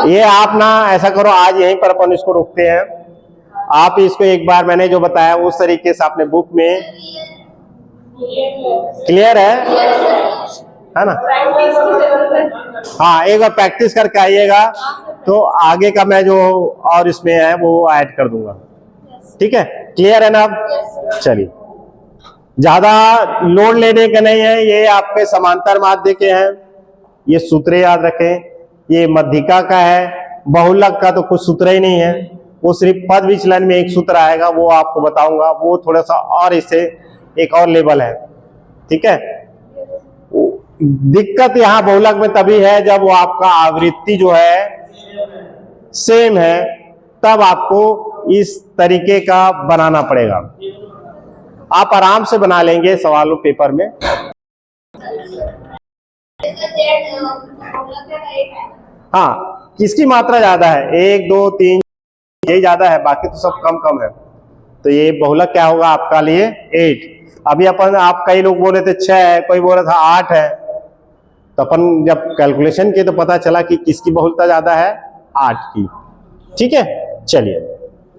ये आप ना ऐसा करो, आज यहीं पर अपन इसको रोकते हैं। आप इसको एक बार मैंने जो बताया उस तरीके से आपने बुक में, क्लियर है ना? हाँ, एक बार प्रैक्टिस करके आइएगा तो आगे का मैं जो और इसमें है वो ऐड कर दूंगा। ठीक है, क्लियर है ना? अब चलिए, ज्यादा लोड लेने का नहीं है, ये आपके समांतर माध्य के हैं, ये सूत्र याद रखें। ये मध्यिका का है, बहुलक का तो कुछ सूत्र ही नहीं है, वो सिर्फ पद विचलन में एक सूत्र आएगा, वो आपको बताऊंगा, वो थोड़ा सा और इससे एक और लेवल है। ठीक है, दिक्कत यहाँ बहुलक में तभी है जब वो आपका आवृत्ति जो है सेम है, तब आपको इस तरीके का बनाना पड़ेगा। आप आराम से बना लेंगे सवालों पेपर में। हाँ, किसकी मात्रा ज्यादा है? 1 2 3 यही ज्यादा है, बाकी तो सब कम कम है। तो ये बहुलक क्या होगा आपका लिए? 8। अभी अपन, आप कई लोग बोल रहे थे 6 है, कोई बोल रहा था 8 है, तो अपन जब कैलकुलेशन किए तो पता चला कि किसकी बहुलता ज्यादा है? 8 की। ठीक है, चलिए।